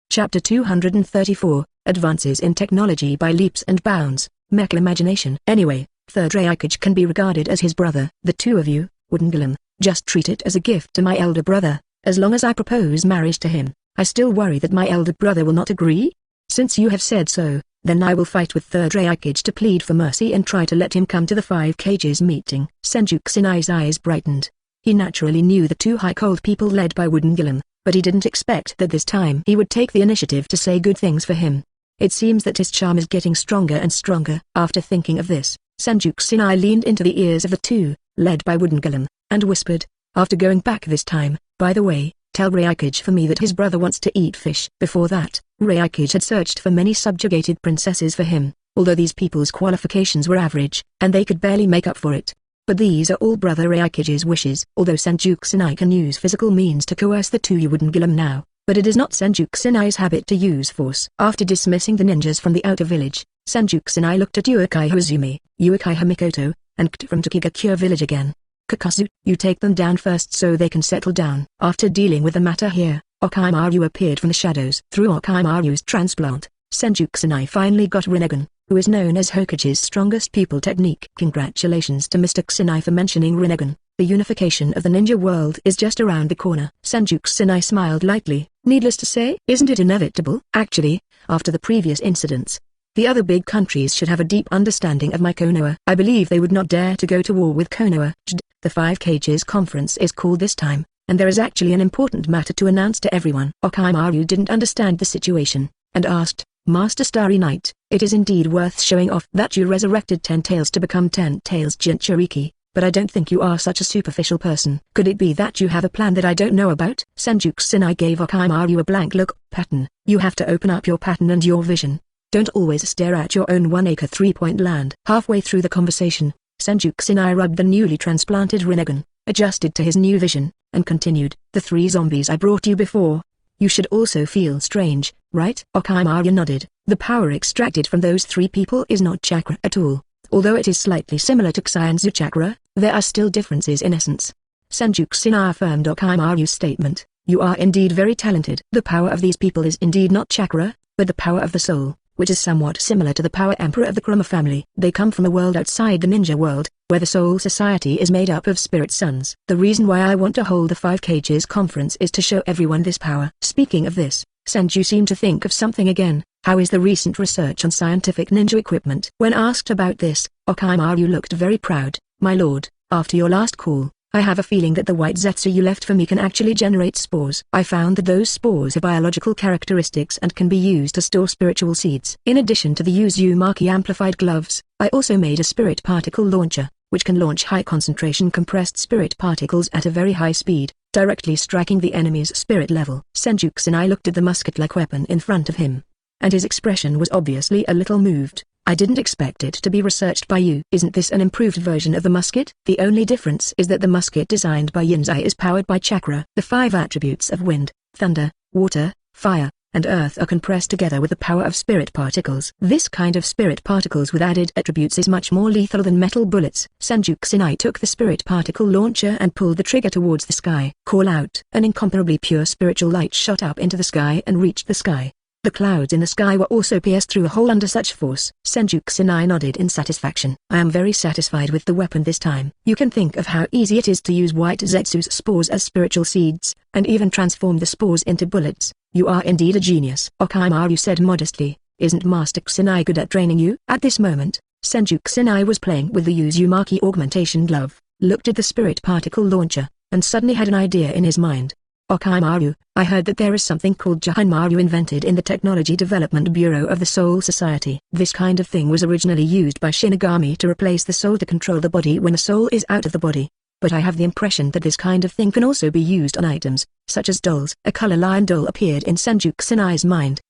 Chapter 234, Advances in Technology by Leaps and Bounds, Mecha Imagination. Anyway, 3rd Raikage can be regarded as his brother. The two of you, Wooden Gillam, just treat it as a gift to my elder brother. As long as I propose marriage to him, I still worry that my elder brother will not agree. Since you have said so, then I will fight with 3rd Raikage to plead for mercy and try to let him come to the 5 Kages meeting. Senju Kusanai's eyes brightened. He naturally knew the 2 high-cold people led by Wooden Gillam, but he didn't expect that this time he would take the initiative to say good things for him. It seems that his charm is getting stronger and stronger. After thinking of this, Senju Kusanai leaned into the ears of the 2, led by Wooden Gillam, and whispered, after going back this time, by the way, tell Raikage for me that his brother wants to eat fish. Before that, Raikage had searched for many subjugated princesses for him, although these people's qualifications were average, and they could barely make up for it. But these are all brother Raikage's wishes. Although Senju Kusanai can use physical means to coerce the 2 Wooden Gillam now, but it is not Senju Kusanai's habit to use force. After dismissing the ninjas from the outer village, Senju Kusanai looked at Uchiha Uzumi, Uchiha Mikoto, and Kt from Tokigakure village again. Kakazu, you take them down first so they can settle down. After dealing with the matter here, Okimaru appeared from the shadows. Through Okimaru's transplant, Senju Kusanai finally got Rinnegan, who is known as Hokage's strongest pupil technique. Congratulations to Mr. Kusanai for mentioning Rinnegan. The unification of the ninja world is just around the corner. Senju Kusanai smiled lightly. Needless to say, isn't it inevitable? Actually, after the previous incidents, the other big countries should have a deep understanding of my Konoha. I believe they would not dare to go to war with Konoha. The 5 Kages conference is called this time, and there is actually an important matter to announce to everyone. Okimaru didn't understand the situation, and asked, Master Starry Night, it is indeed worth showing off that you resurrected 10 tails to become 10 tails Jinchuriki, but I don't think you are such a superficial person. Could it be that you have a plan that I don't know about? Senju Kusanai gave Okimaru a blank look. Pattern, you have to open up your pattern and your vision. Don't always stare at your own 1-acre 3-point land. Halfway through the conversation, Senju Kusanai rubbed the newly transplanted Rinnegan, adjusted to his new vision, and continued. The 3 zombies I brought you before, You should also feel strange, right? Orochimaru nodded. The power extracted from those three people is not chakra at all. Although it is slightly similar to Xianzu chakra, there are still differences in essence. Senju Kusanai affirmed Orochimaru's statement. You are indeed very talented. The power of these people is indeed not chakra, but the power of the soul, which is somewhat similar to the power emperor of the Kurama family. They come from a world outside the ninja world, where the soul society is made up of spirit sons. The reason why I want to hold the 5 Kages conference is to show everyone this power. Speaking of this, Senju seemed to think of something again. How is the recent research on scientific ninja equipment? When asked about this, Orochimaru looked very proud. My lord, after your last call, I have a feeling that the white zetsu you left for me can actually generate spores. I found that those spores have biological characteristics and can be used to store spiritual seeds. In addition to the Uzumaki amplified gloves, I also made a spirit particle launcher, which can launch high-concentration compressed spirit particles at a very high speed, directly striking the enemy's spirit level. Senju Kusanai looked at the musket-like weapon in front of him, and his expression was obviously a little moved. I didn't expect it to be researched by you. Isn't this an improved version of the musket? The only difference is that the musket designed by Yinzai is powered by chakra. The 5 attributes of wind, thunder, water, fire, and earth are compressed together with the power of spirit particles. This kind of spirit particles with added attributes is much more lethal than metal bullets. Senju Kusanai took the spirit particle launcher and pulled the trigger towards the sky. Call out. An incomparably pure spiritual light shot up into the sky and reached the sky. The clouds in the sky were also pierced through a hole under such force. Senju Kusanai nodded in satisfaction. I am very satisfied with the weapon this time. You can think of how easy it is to use white zetsu's spores as spiritual seeds, and even transform the spores into bullets. You are indeed a genius. Orochimaru said modestly. Isn't Master Kusanai good at training you? At this moment, Senju Kusanai was playing with the Uzumaki augmentation glove, looked at the spirit particle launcher, and suddenly had an idea in his mind. Orochimaru, I heard that there is something called Jihanmaru invented in the Technology Development Bureau of the Soul Society. This kind of thing was originally used by Shinigami to replace the soul to control the body when the soul is out of the body. But I have the impression that this kind of thing can also be used on items, such as dolls. A color lion doll appeared in Senju Kusanai's mind.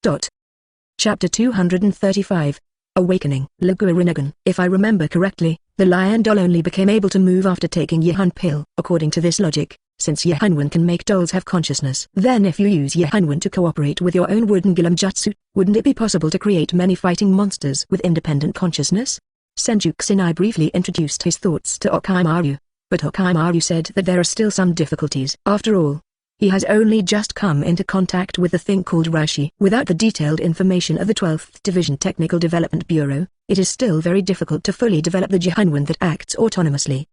Chapter 235. Awakening. Lagua Rinnegan. If I remember correctly, the lion doll only became able to move after taking Yihun pill. According to this logic, since Yihunwan can make dolls have consciousness, then if you use Yihunwan to cooperate with your own wooden golem jutsu, wouldn't it be possible to create many fighting monsters with independent consciousness? Senju Kusanai briefly introduced his thoughts to Orochimaru, but Orochimaru said that there are still some difficulties. After all, he has only just come into contact with the thing called Rashi. Without the detailed information of the 12th Division Technical Development Bureau, it is still very difficult to fully develop the Jihunwan that acts autonomously.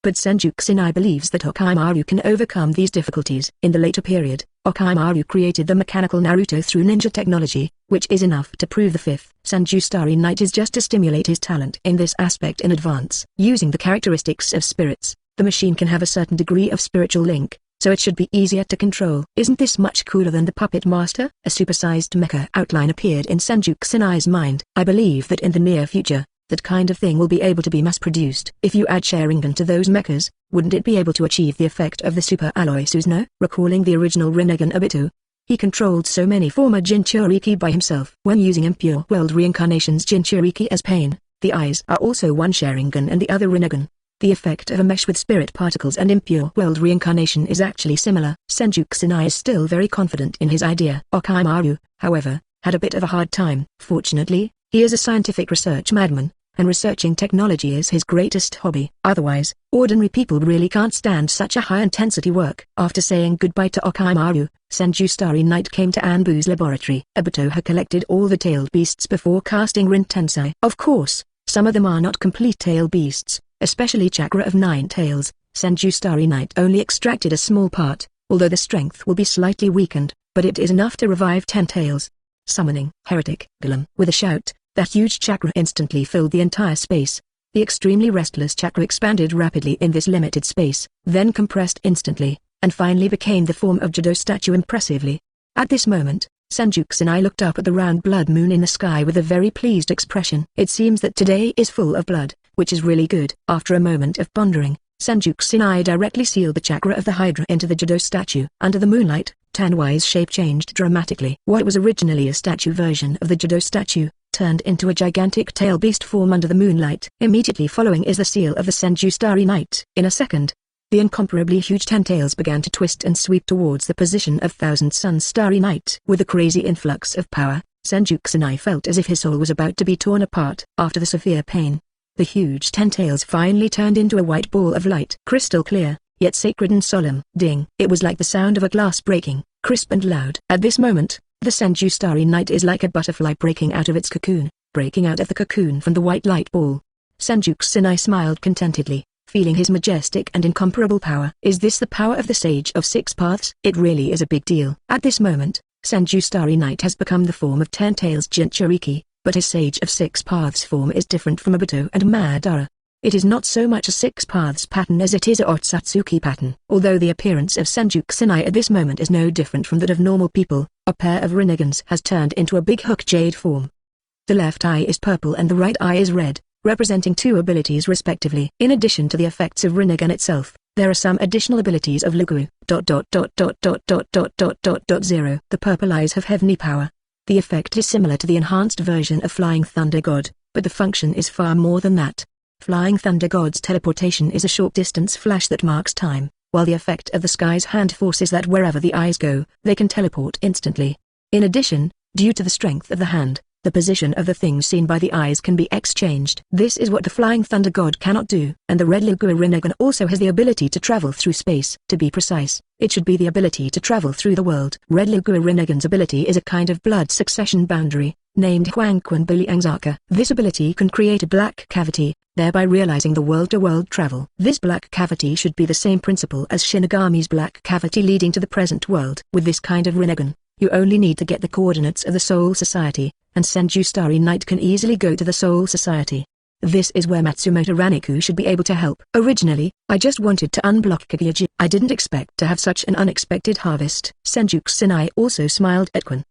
But Senju Kusanai believes that Orochimaru can overcome these difficulties. In the later period, Orochimaru created the mechanical Naruto through ninja technology, which is enough to prove the 5th Senju Starry Night is just to stimulate his talent in this aspect in advance. Using the characteristics of spirits, the machine can have a certain degree of spiritual link, so it should be easier to control. Isn't this much cooler than the Puppet Master? A supersized mecha outline appeared in Senju Kusanai's mind. I believe that in the near future, that kind of thing will be able to be mass-produced. If you add Sharingan to those mechas, wouldn't it be able to achieve the effect of the super alloy Susanoo? Recalling the original Rinnegan Obito, he controlled so many former Jinchuriki by himself. When using Impure World Reincarnation's Jinchuriki as pain, the eyes are also one Sharingan and the other Rinnegan. The effect of a mesh with spirit particles and Impure World Reincarnation is actually similar. Senju Kusanai is still very confident in his idea. Orochimaru, however, had a bit of a hard time. Fortunately, he is a scientific research madman, and researching technology is his greatest hobby. Otherwise, ordinary people really can't stand such a high-intensity work. After saying goodbye to Orochimaru, Senju Starry Night came to Anbu's laboratory. Obito had collected all the tailed beasts before casting Rin Tensei. Of course, some of them are not complete tail beasts, especially Chakra of 9 tails. Senju Starry Night only extracted a small part, although the strength will be slightly weakened, but it is enough to revive 10 tails. Summoning Heretic Golem. With a shout, that huge chakra instantly filled the entire space. The extremely restless chakra expanded rapidly in this limited space, then compressed instantly, and finally became the form of Judo statue impressively. At this moment, Senju Kusanai looked up at the round blood moon in the sky with a very pleased expression. It seems that today is full of blood, which is really good. After a moment of pondering, Senju Kusanai directly sealed the chakra of the Hydra into the Judo statue. Under the moonlight, Tanwai's shape changed dramatically. What was originally a statue version of the Judo statue, turned into a gigantic tail beast form under the moonlight. Immediately following is the seal of the Senju Starry Night. In a second, The incomparably huge tentails began to twist and sweep towards the position of Thousand Sun's Starry Night. With a crazy influx of power, Senju Kusanai felt as if his soul was about to be torn apart. After the severe pain, the huge tentails finally turned into a white ball of light. Crystal clear, yet sacred and solemn. Ding! It was like the sound of a glass breaking, crisp and loud. At this moment, the Senju Starry Night is like a butterfly breaking out of its cocoon, breaking out of the cocoon from the white light ball. Senju Kusanai smiled contentedly, feeling his majestic and incomparable power. Is this the power of the Sage of Six Paths? It really is a big deal. At this moment, Senju Starry Night has become the form of Tentails Jinchuriki, but his Sage of Six Paths form is different from Obito and Madara. It is not so much a Six Paths pattern as it is a Otsutsuki pattern. Although the appearance of Senju Kusanai at this moment is no different from that of normal people, a pair of Rinnegan's has turned into a big hook jade form. The left eye is purple and the right eye is red, representing two abilities respectively. In addition to the effects of Rinnegan itself, there are some additional abilities of Lugu. 0. The purple eyes have heavenly power. The effect is similar to the enhanced version of Flying Thunder God, but the function is far more than that. Flying Thunder God's teleportation is a short-distance flash that marks time, while the effect of the Sky's Hand Force is that wherever the eyes go, they can teleport instantly. In addition, due to the strength of the hand, the position of the things seen by the eyes can be exchanged. This is what the Flying Thunder God cannot do. And the Red Lugua Rinnegan also has the ability to travel through space. To be precise, it should be the ability to travel through the world. Red Lugua Rinnegan's ability is a kind of blood succession boundary, named Huangquan Biliangzaka. This ability can create a black cavity, thereby realizing the world-to-world travel. This black cavity should be the same principle as Shinigami's black cavity leading to the present world. With this kind of Rinnegan, you only need to get the coordinates of the Soul Society, and Senju Starry Night can easily go to the Soul Society. This is where Matsumoto Rangiku should be able to help. Originally, I just wanted to unblock Kaguya. I didn't expect to have such an unexpected harvest. Senju Kusanai also smiled at Quan.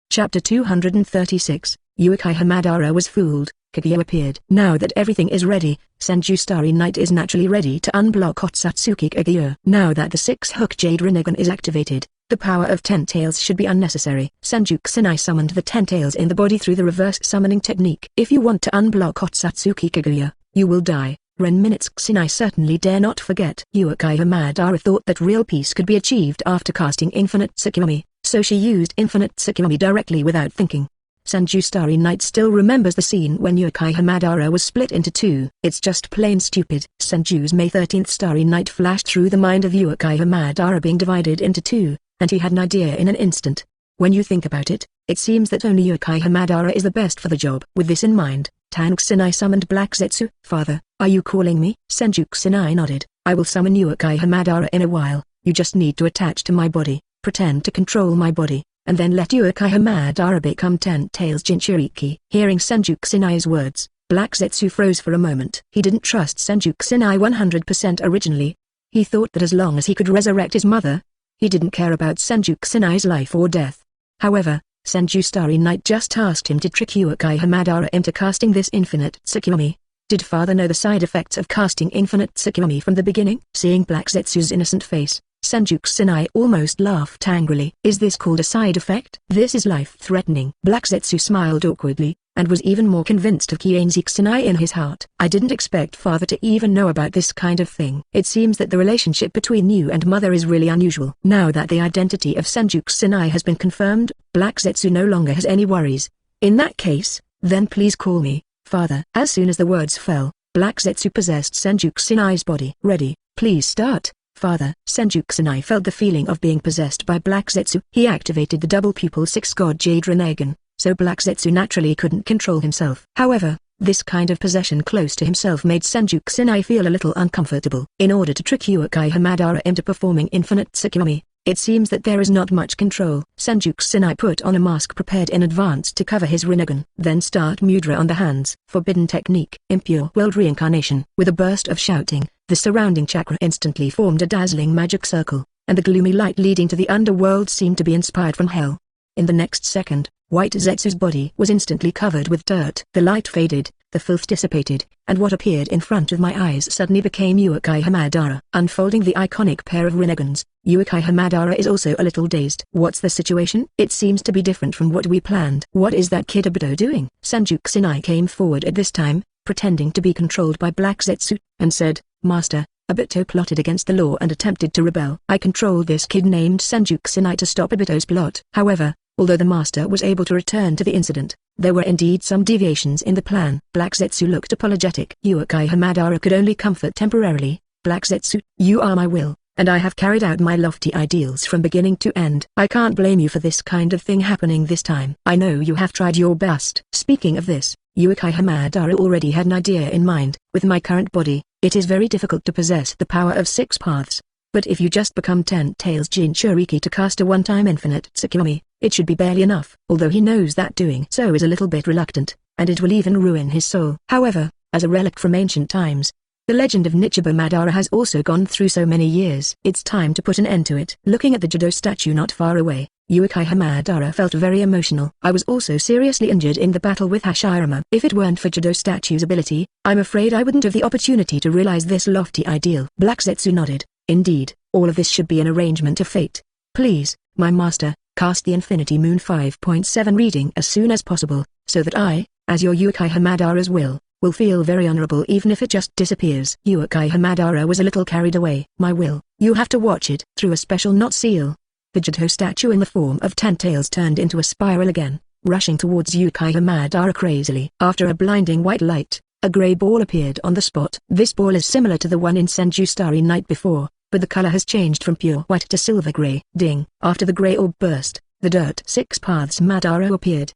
Chapter 236, Uchiha Madara was fooled. Kaguya appeared. Now that everything is ready, Senju Starry Night is naturally ready to unblock Otsutsuki Kaguya. Now that the 6-hook Jade Rinnegan is activated, the power of Tentails should be unnecessary. Senju Kusanai summoned the Tentails in the body through the reverse summoning technique. If you want to unblock Otsutsuki Kaguya, you will die. Ren minutes Kusanai certainly dare not forget. Uchiha Madara thought that real peace could be achieved after casting Infinite Tsukuyomi, so she used Infinite Tsukuyomi directly without thinking. Senju Starry Night still remembers the scene when Uchiha Madara was split into two. It's just plain stupid. Senju's May 13th Starry Night flashed through the mind of Uchiha Madara being divided into two, and he had an idea in an instant. When you think about it, it seems that only Uchiha Madara is the best for the job. With this in mind, Tang Kusanai summoned Black Zetsu. Father, are you calling me? Senju Kusanai nodded. I will summon Uchiha Madara in a while. You just need to attach to my body, pretend to control my body, and then let Uchiha Madara become Tentails Jinchuriki. Hearing Senju Kusanai's words, Black Zetsu froze for a moment. He didn't trust Senju Kusanai 100% originally. He thought that as long as he could resurrect his mother, he didn't care about Senju Kusanai's life or death. However, Senju Starry Night just asked him to trick Uchiha Madara into casting this Infinite Tsukuyomi. Did father know the side effects of casting Infinite Tsukuyomi from the beginning? Seeing Black Zetsu's innocent face, Senju Kusanai almost laughed angrily. Is this called a side effect? This is life-threatening. Black Zetsu smiled awkwardly, and was even more convinced of Quincy Kusanai in his heart. I didn't expect father to even know about this kind of thing. It seems that the relationship between you and mother is really unusual. Now that the identity of Senju Kusanai has been confirmed, Black Zetsu no longer has any worries. In that case, then please call me father. As soon as the words fell, Black Zetsu possessed Senju Kusanai's body. Ready, please start, father. Senju Kusanai felt the feeling of being possessed by Black Zetsu. He activated the double pupil 6-god Jade Rinnegan, so Black Zetsu naturally couldn't control himself. However, this kind of possession close to himself made Senju Kusanai feel a little uncomfortable. In order to trick Uchiha Madara into performing Infinite Tsukuyomi, it seems that there is not much control. Senju Kusanai put on a mask prepared in advance to cover his Rinnegan. Then start mudra on the hands. Forbidden technique. Impure world reincarnation. With a burst of shouting, the surrounding chakra instantly formed a dazzling magic circle, and the gloomy light leading to the underworld seemed to be inspired from hell. In the next second, White Zetsu's body was instantly covered with dirt. The light faded, the filth dissipated, and what appeared in front of my eyes suddenly became Uchiha Madara. Unfolding the iconic pair of Rinnegans, Uchiha Madara is also a little dazed. What's the situation? It seems to be different from what we planned. What is that kid Obito doing? Senju Kusanai came forward at this time, pretending to be controlled by Black Zetsu, and said, Master, Obito plotted against the law and attempted to rebel. I controlled this kid named Senju Kusanai to stop Obito's plot. However, although the master was able to return to the incident, there were indeed some deviations in the plan. Black Zetsu looked apologetic. Uchiha Madara could only comfort temporarily. Black Zetsu, you are my will, and I have carried out my lofty ideals from beginning to end. I can't blame you for this kind of thing happening this time. I know you have tried your best. Speaking of this, Uchiha Madara already had an idea in mind. With my current body, it is very difficult to possess the power of 6 paths. But if you just become 10 Tails Jinchuriki to cast a one-time infinite Tsukuyomi, it should be barely enough. Although he knows that doing so is a little bit reluctant, and it will even ruin his soul. However, as a relic from ancient times, the legend of Nichibo Madara has also gone through so many years. It's time to put an end to it. Looking at the judo statue not far away, Uchiha Madara felt very emotional. I was also seriously injured in the battle with Hashirama. If it weren't for judo statue's ability, I'm afraid I wouldn't have the opportunity to realize this lofty ideal. Black Zetsu nodded. Indeed, all of this should be an arrangement of fate. Please, my master, cast the Infinity Moon 5.7 reading as soon as possible, so that I, as your Uchiha Madara's will feel very honorable even if it just disappears. Uchiha Madara was a little carried away. My will, you have to watch it. Through a special knot seal, the judo statue in the form of 10 tails turned into a spiral again, rushing towards Uchiha Madara crazily. After a blinding white light, a grey ball appeared on the spot. This ball is similar to the one in Senju Starry night before, but the color has changed from pure white to silver grey. Ding! After the grey orb burst, the dirt 6 paths Madara appeared.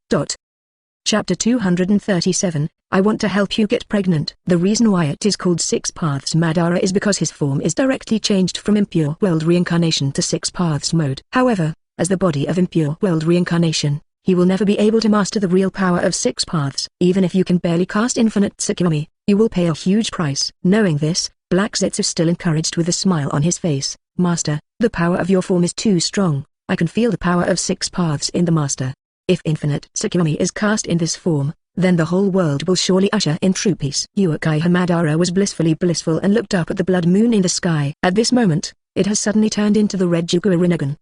Chapter 237, I want to help you get pregnant. The reason why it is called 6 paths Madara is because his form is directly changed from impure world reincarnation to 6 paths mode. However, as the body of impure world reincarnation, he will never be able to master the real power of 6 paths. Even if you can barely cast infinite Tsukuyomi, you will pay a huge price. Knowing this, Black Zetsu still encouraged with a smile on his face. Master, the power of your form is too strong. I can feel the power of 6 paths in the master. If infinite Tsukuyomi is cast in this form, then the whole world will surely usher in true peace. Uchiha Madara was blissfully blissful and looked up at the blood moon in the sky. At this moment, it has suddenly turned into the red Jigua Rinnegan.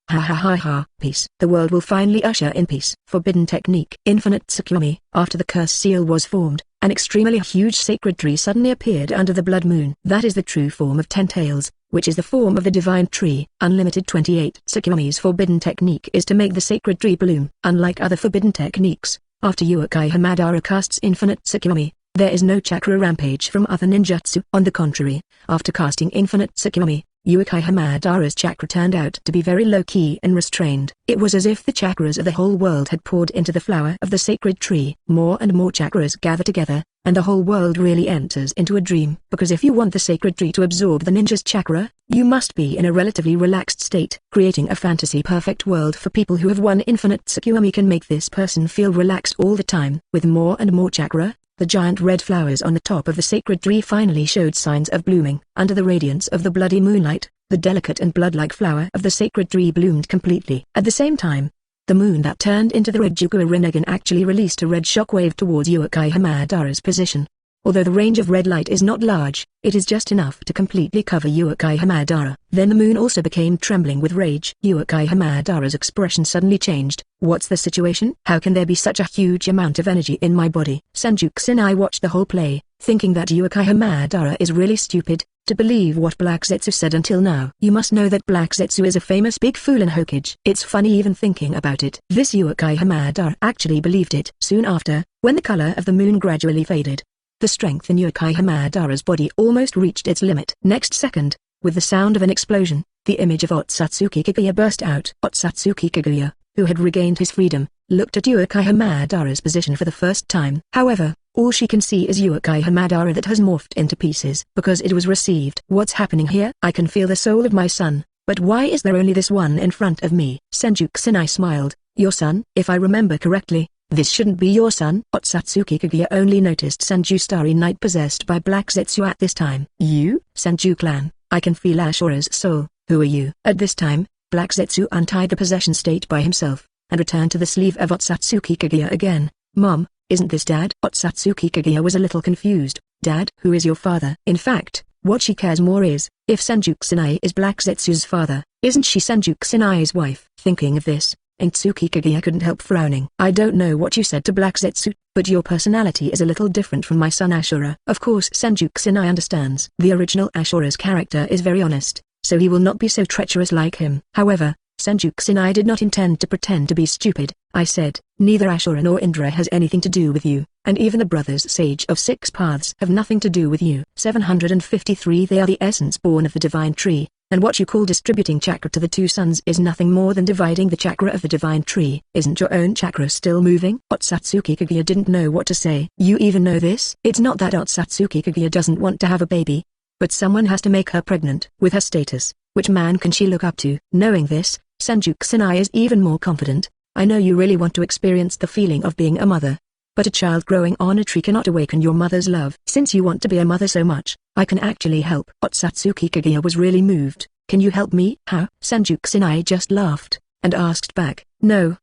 Ha ha ha ha, peace. The world will finally usher in peace. Forbidden technique. Infinite Tsukuyomi. After the curse seal was formed, an extremely huge sacred tree suddenly appeared under the blood moon. That is the true form of 10 tails, which is the form of the divine tree. Unlimited 28 Tsukuyomi's forbidden technique is to make the sacred tree bloom. Unlike other forbidden techniques, after Uchiha Madara casts infinite Tsukuyomi, there is no chakra rampage from other ninjutsu. On the contrary, after casting infinite Tsukuyomi, Uchiha Madara's chakra turned out to be very low-key and restrained. It was as if the chakras of the whole world had poured into the flower of the sacred tree. More and more chakras gather together, and the whole world really enters into a dream. Because if you want the sacred tree to absorb the ninja's chakra, you must be in a relatively relaxed state. Creating a fantasy-perfect world for people who have won infinite Tsukuyomi can make this person feel relaxed all the time. With more and more chakra, the giant red flowers on the top of the sacred tree finally showed signs of blooming. Under the radiance of the bloody moonlight, the delicate and blood-like flower of the sacred tree bloomed completely. At the same time, the moon that turned into the red Jigua Rinnegan actually released a red shockwave towards Uchiha Madara's position. Although the range of red light is not large, it is just enough to completely cover Uchiha Madara. Then the moon also became trembling with rage. Uchiha Madara's expression suddenly changed. What's the situation? How can there be such a huge amount of energy in my body? Senju Kusanai watched the whole play, thinking that Uchiha Madara is really stupid to believe what Black Zetsu said until now. You must know that Black Zetsu is a famous big fool in Hokage. It's funny even thinking about it. This Uchiha Madara actually believed it. Soon after, when the color of the moon gradually faded, the strength in Uchiha Madara's body almost reached its limit. Next second, with the sound of an explosion, the image of Otsutsuki Kaguya burst out. Otsutsuki Kaguya, who had regained his freedom, looked at Uchiha Madara's position for the first time. However, all she can see is Uchiha Madara that has morphed into pieces because it was received. What's happening here? I can feel the soul of my son, but why is there only this one in front of me? Senju Kusanai smiled. Your son? If I remember correctly, this shouldn't be your son. Otsutsuki Kaguya only noticed Senju Starry Night possessed by Black Zetsu at this time. You? Senju clan, I can feel Ashura's soul. Who are you? At this time, Black Zetsu untied the possession state by himself, and returned to the sleeve of Otsutsuki Kaguya again. Mom, isn't this Dad? Otsutsuki Kaguya was a little confused. Dad? Who is your father? In fact, what she cares more is, if Senju Kusanai is Black Zetsu's father, isn't she Senju Kusanai's wife? Thinking of this, Tsuki Kaguya couldn't help frowning. I don't know what you said to Black Zetsu, but your personality is a little different from my son Ashura. Of course Senju Kusanai understands. The original Ashura's character is very honest, so he will not be so treacherous like him. However, Senju Kusanai did not intend to pretend to be stupid. I said, neither Ashura nor Indra has anything to do with you, and even the brothers Sage of Six Paths have nothing to do with you. 753 They are the essence born of the divine tree, and what you call distributing chakra to the two sons is nothing more than dividing the chakra of the divine tree. Isn't your own chakra still moving? Otsutsuki Kaguya didn't know what to say. You even know this? It's not that Otsutsuki Kaguya doesn't want to have a baby, but someone has to make her pregnant. With her status, which man can she look up to? Knowing this, Senju Kusanai is even more confident. I know you really want to experience the feeling of being a mother, but a child growing on a tree cannot awaken your mother's love. Since you want to be a mother so much, I can actually help. Otsutsuki Kaguya was really moved. Can you help me? How? Senju Kusanai just laughed, and asked back, no,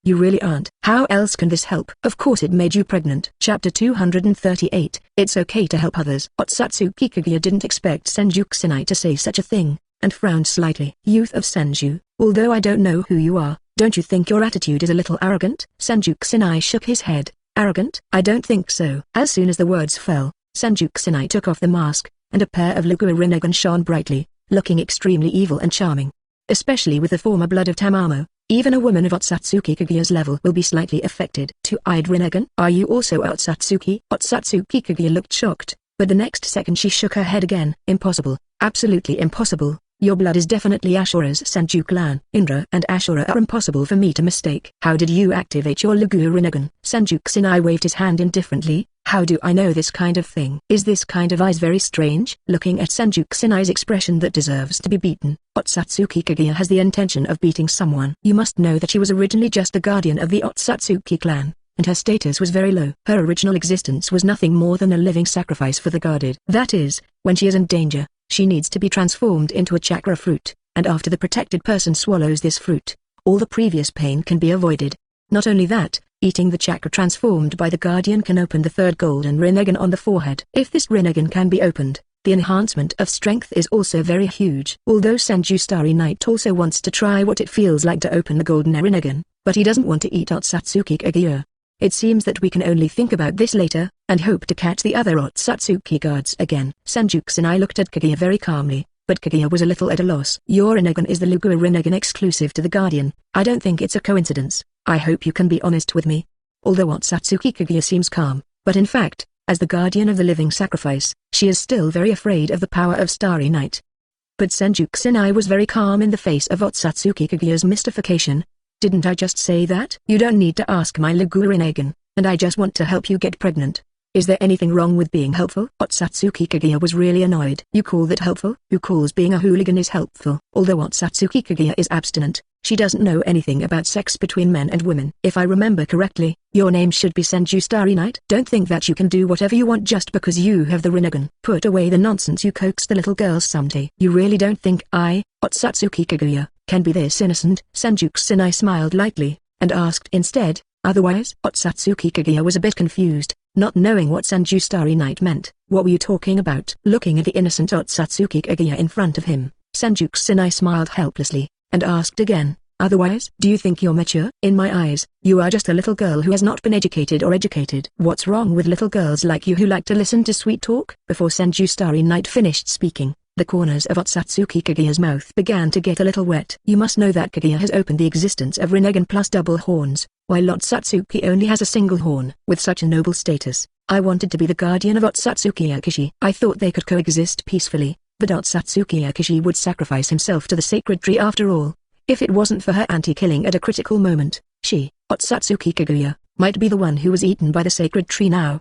you really aren't. How else can this help? Of course it made you pregnant. Chapter 238 It's okay to help others. Otsutsuki Kaguya didn't expect Senju Kusanai to say such a thing, and frowned slightly. Youth of Senju, although I don't know who you are, don't you think your attitude is a little arrogant? Senju Kusanai shook his head. Arrogant? I don't think so. As soon as the words fell, Senju Kusanai took off the mask, and a pair of Lugua Rinnegan shone brightly, looking extremely evil and charming. Especially with the former blood of Tamamo, even a woman of Otsutsuki Kaguya's level will be slightly affected. Two-eyed Rinnegan? Are you also Otsutsuki? Otsutsuki Kaguya looked shocked, but the next second she shook her head again. Impossible. Absolutely impossible. Your blood is definitely Ashura's. Senju clan. Indra and Ashura are impossible for me to mistake. How did you activate your Lugua Rinnegan? Senju Kusanai waved his hand indifferently. How do I know this kind of thing? Is this kind of eyes very strange? Looking at Senju Kusanai's expression that deserves to be beaten, Otsutsuki Kaguya has the intention of beating someone. You must know that she was originally just the guardian of the Otsutsuki clan, and her status was very low. Her original existence was nothing more than a living sacrifice for the guarded. That is, when she is in danger, she needs to be transformed into a chakra fruit, and after the protected person swallows this fruit, all the previous pain can be avoided. Not only that, eating the chakra transformed by the guardian can open the third golden Rinnegan on the forehead. If this Rinnegan can be opened, the enhancement of strength is also very huge. Although Senju Starry Knight also wants to try what it feels like to open the golden Rinnegan, but he doesn't want to eat Otsutsuki Kaguya. It seems that we can only think about this later, and hope to catch the other Otsutsuki guards again. Senju Kusanai looked at Kaguya very calmly, but Kaguya was a little at a loss. Your Rinnegan is the Lugua Rinnegan exclusive to the guardian. I don't think it's a coincidence. I hope you can be honest with me. Although Otsutsuki Kaguya seems calm, but in fact, as the guardian of the living sacrifice, she is still very afraid of the power of Starry Night. But Senju Kusanai was very calm in the face of Otsutsuki Kaguya's mystification. Didn't I just say that? You don't need to ask my Lugua Rinnegan, and I just want to help you get pregnant. Is there anything wrong with being helpful? Otsutsuki Kaguya was really annoyed. You call that helpful? Who calls being a hooligan is helpful? Although Otsutsuki Kaguya is abstinent, she doesn't know anything about sex between men and women. If I remember correctly, your name should be Senju Starry Night. Don't think that you can do whatever you want just because you have the Rinnegan. Put away the nonsense you coax the little girls someday. You really don't think I, Otsutsuki Kaguya, can be this innocent? Senju Kusanai smiled lightly, and asked instead, otherwise? Otsutsuki Kaguya was a bit confused, not knowing what Senju Starry Night meant. What were you talking about? Looking at the innocent Otsutsuki Kaguya in front of him, Senju Kusanai smiled helplessly, and asked again, otherwise? Do you think you're mature? In my eyes, you are just a little girl who has not been educated or educated. What's wrong with little girls like you who like to listen to sweet talk? Before Senju Starry Night finished speaking, the corners of Otsutsuki Kaguya's mouth began to get a little wet. You must know that Kaguya has opened the existence of Rinnegan plus double horns, while Otsutsuki only has a single horn. With such a noble status, I wanted to be the guardian of Otsutsuki Akishi. I thought they could coexist peacefully, but Otsutsuki Akishi would sacrifice himself to the sacred tree after all. If it wasn't for her anti-killing at a critical moment, she, Otsutsuki Kaguya, might be the one who was eaten by the sacred tree now.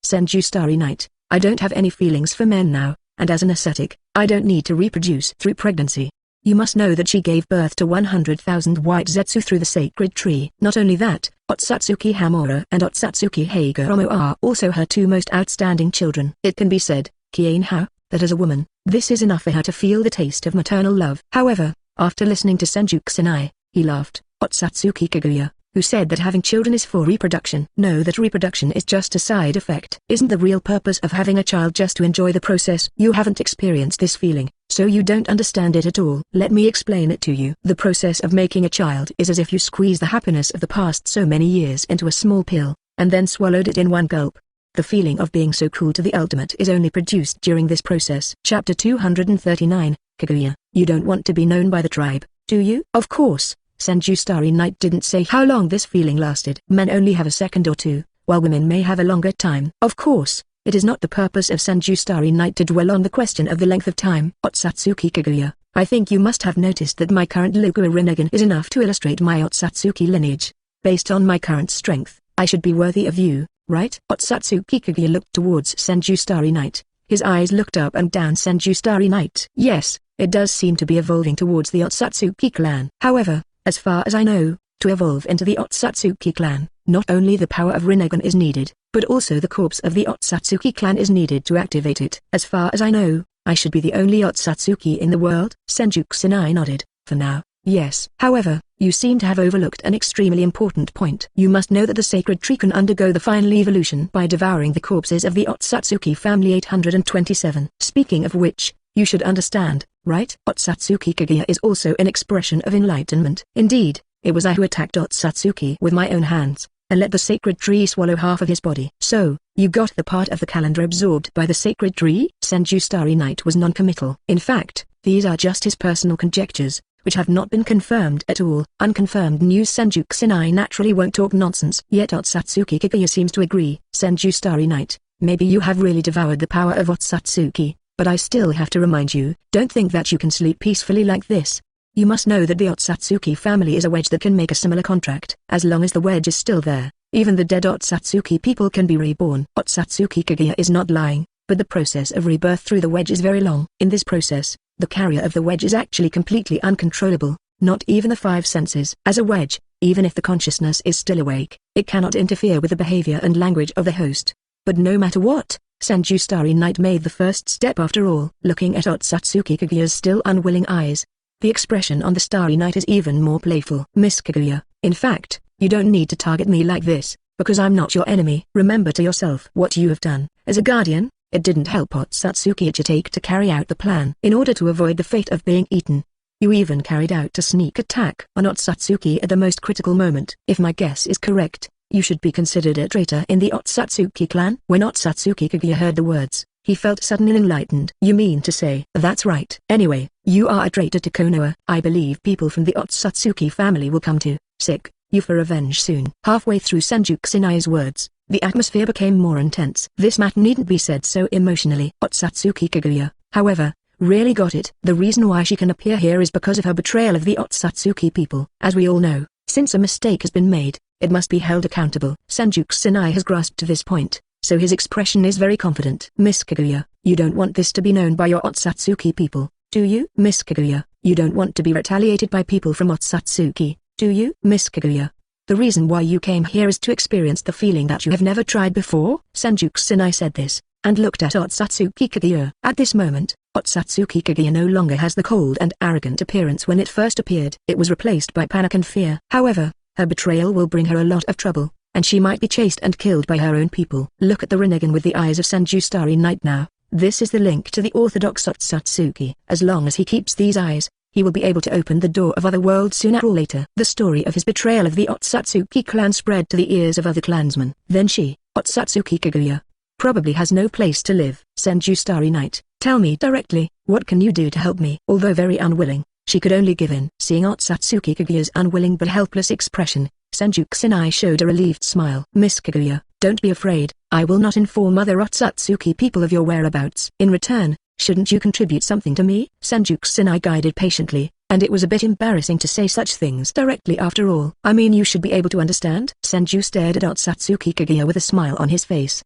Senju Starry Night, I don't have any feelings for men now, and as an ascetic, I don't need to reproduce through pregnancy. You must know that she gave birth to 100,000 white Zetsu through the sacred tree. Not only that, Otsutsuki Hamura and Otsutsuki Hagoromo are also her two most outstanding children. It can be said, Kienhao, that as a woman, this is enough for her to feel the taste of maternal love. However, after listening to Senju Kusanai, he laughed. Otsutsuki Kaguya, who said that having children is for reproduction. Know that reproduction is just a side effect. Isn't the real purpose of having a child just to enjoy the process? You haven't experienced this feeling, so you don't understand it at all. Let me explain it to you. The process of making a child is as if you squeeze the happiness of the past so many years into a small pill. and then swallowed it in one gulp. The feeling of being so cool to the ultimate is only produced during this process. Chapter 239, Kaguya, you don't want to be known by the tribe, do you? Of course. Senju Starry Night didn't say how long this feeling lasted. Men only have a second or two, while women may have a longer time. Of course, it is not the purpose of Senju Starry Night to dwell on the question of the length of time. Otsatsuki Kaguya, I think you must have noticed that my current Lugua Rinnegan is enough to illustrate my Otsatsuki lineage. Based on my current strength, I should be worthy of you, right? Otsatsuki Kaguya looked towards Senju Starry Night. His eyes looked up and down Senju Starry Night. Yes, it does seem to be evolving towards the Otsatsuki clan. However, as far as I know, to evolve into the Otsatsuki clan, not only the power of Rinnegan is needed, but also the corpse of the Otsatsuki clan is needed to activate it. As far as I know, I should be the only Otsatsuki in the world. Senju Kusanai nodded. For now, yes. However, you seem to have overlooked an extremely important point. You must know that the sacred tree can undergo the final evolution by devouring the corpses of the Otsatsuki family 827. Speaking of which, you should understand, right? Otsatsuki Kaguya is also an expression of enlightenment. Indeed, it was I who attacked Otsatsuki with my own hands, and let the sacred tree swallow half of his body. So, you got the part of the calendar absorbed by the sacred tree? Senju Starry Night was non-committal. In fact, these are just his personal conjectures, which have not been confirmed at all. Unconfirmed news. Senju Kusanai naturally won't talk nonsense. Yet Otsatsuki Kaguya seems to agree. Senju Starry Night, maybe you have really devoured the power of Otsatsuki, but I still have to remind you, don't think that you can sleep peacefully like this. You must know that the Otsatsuki family is a wedge that can make a similar contract. As long as the wedge is still there, even the dead Otsatsuki people can be reborn. Otsatsuki Kaguya is not lying, but the process of rebirth through the wedge is very long. In this process, the carrier of the wedge is actually completely uncontrollable, not even the five senses. As a wedge, even if the consciousness is still awake, it cannot interfere with the behavior and language of the host. But no matter what, Senju Starry Night made the first step after all. Looking at Otsatsuki Kaguya's still unwilling eyes, the expression on the Starry Night is even more playful. Miss Kaguya, in fact, you don't need to target me like this, because I'm not your enemy. Remember to yourself what you have done. As a guardian, it didn't help Otsatsuki Ichitake to carry out the plan. In order to avoid the fate of being eaten, you even carried out a sneak attack on Otsatsuki at the most critical moment. If my guess is correct, you should be considered a traitor in the Otsatsuki clan. When Otsatsuki Kaguya heard the words, he felt suddenly enlightened. You mean to say? That's right. Anyway, you are a traitor to Konoha. I believe people from the Otsatsuki family will come to seek you for revenge soon. Halfway through Senju Kusanai's words, the atmosphere became more intense. This matter needn't be said so emotionally. Otsatsuki Kaguya, however, really got it. The reason why she can appear here is because of her betrayal of the Otsatsuki people. As we all know, since a mistake has been made, it must be held accountable. Senju Kusanai has grasped to this point, so his expression is very confident. Miss Kaguya, you don't want this to be known by your Otsatsuki people, do you? Miss Kaguya, you don't want to be retaliated by people from Otsatsuki, do you? Miss Kaguya, the reason why you came here is to experience the feeling that you have never tried before? Senju Kusanai said this, and looked at Otsatsuki Kaguya. At this moment, Otsatsuki Kaguya no longer has the cold and arrogant appearance when it first appeared. It was replaced by panic and fear. However, her betrayal will bring her a lot of trouble, and she might be chased and killed by her own people. Look at the Rinnegan with the eyes of Senju Starry Night now. This is the link to the orthodox Otsatsuki. As long as he keeps these eyes, he will be able to open the door of other worlds sooner or later. The story of his betrayal of the Otsatsuki clan spread to the ears of other clansmen. Then she, Otsatsuki Kaguya, probably has no place to live. Senju Starry Night, tell me directly, what can you do to help me? Although very unwilling, she could only give in. Seeing Otsatsuki Kaguya's unwilling but helpless expression, Senju Kusanai showed a relieved smile. Miss Kaguya, don't be afraid, I will not inform other Otsatsuki people of your whereabouts. In return, shouldn't you contribute something to me? Senju Kusanai guided patiently, and it was a bit embarrassing to say such things directly after all. I mean, you should be able to understand. Senju stared at Otsatsuki Kaguya with a smile on his face.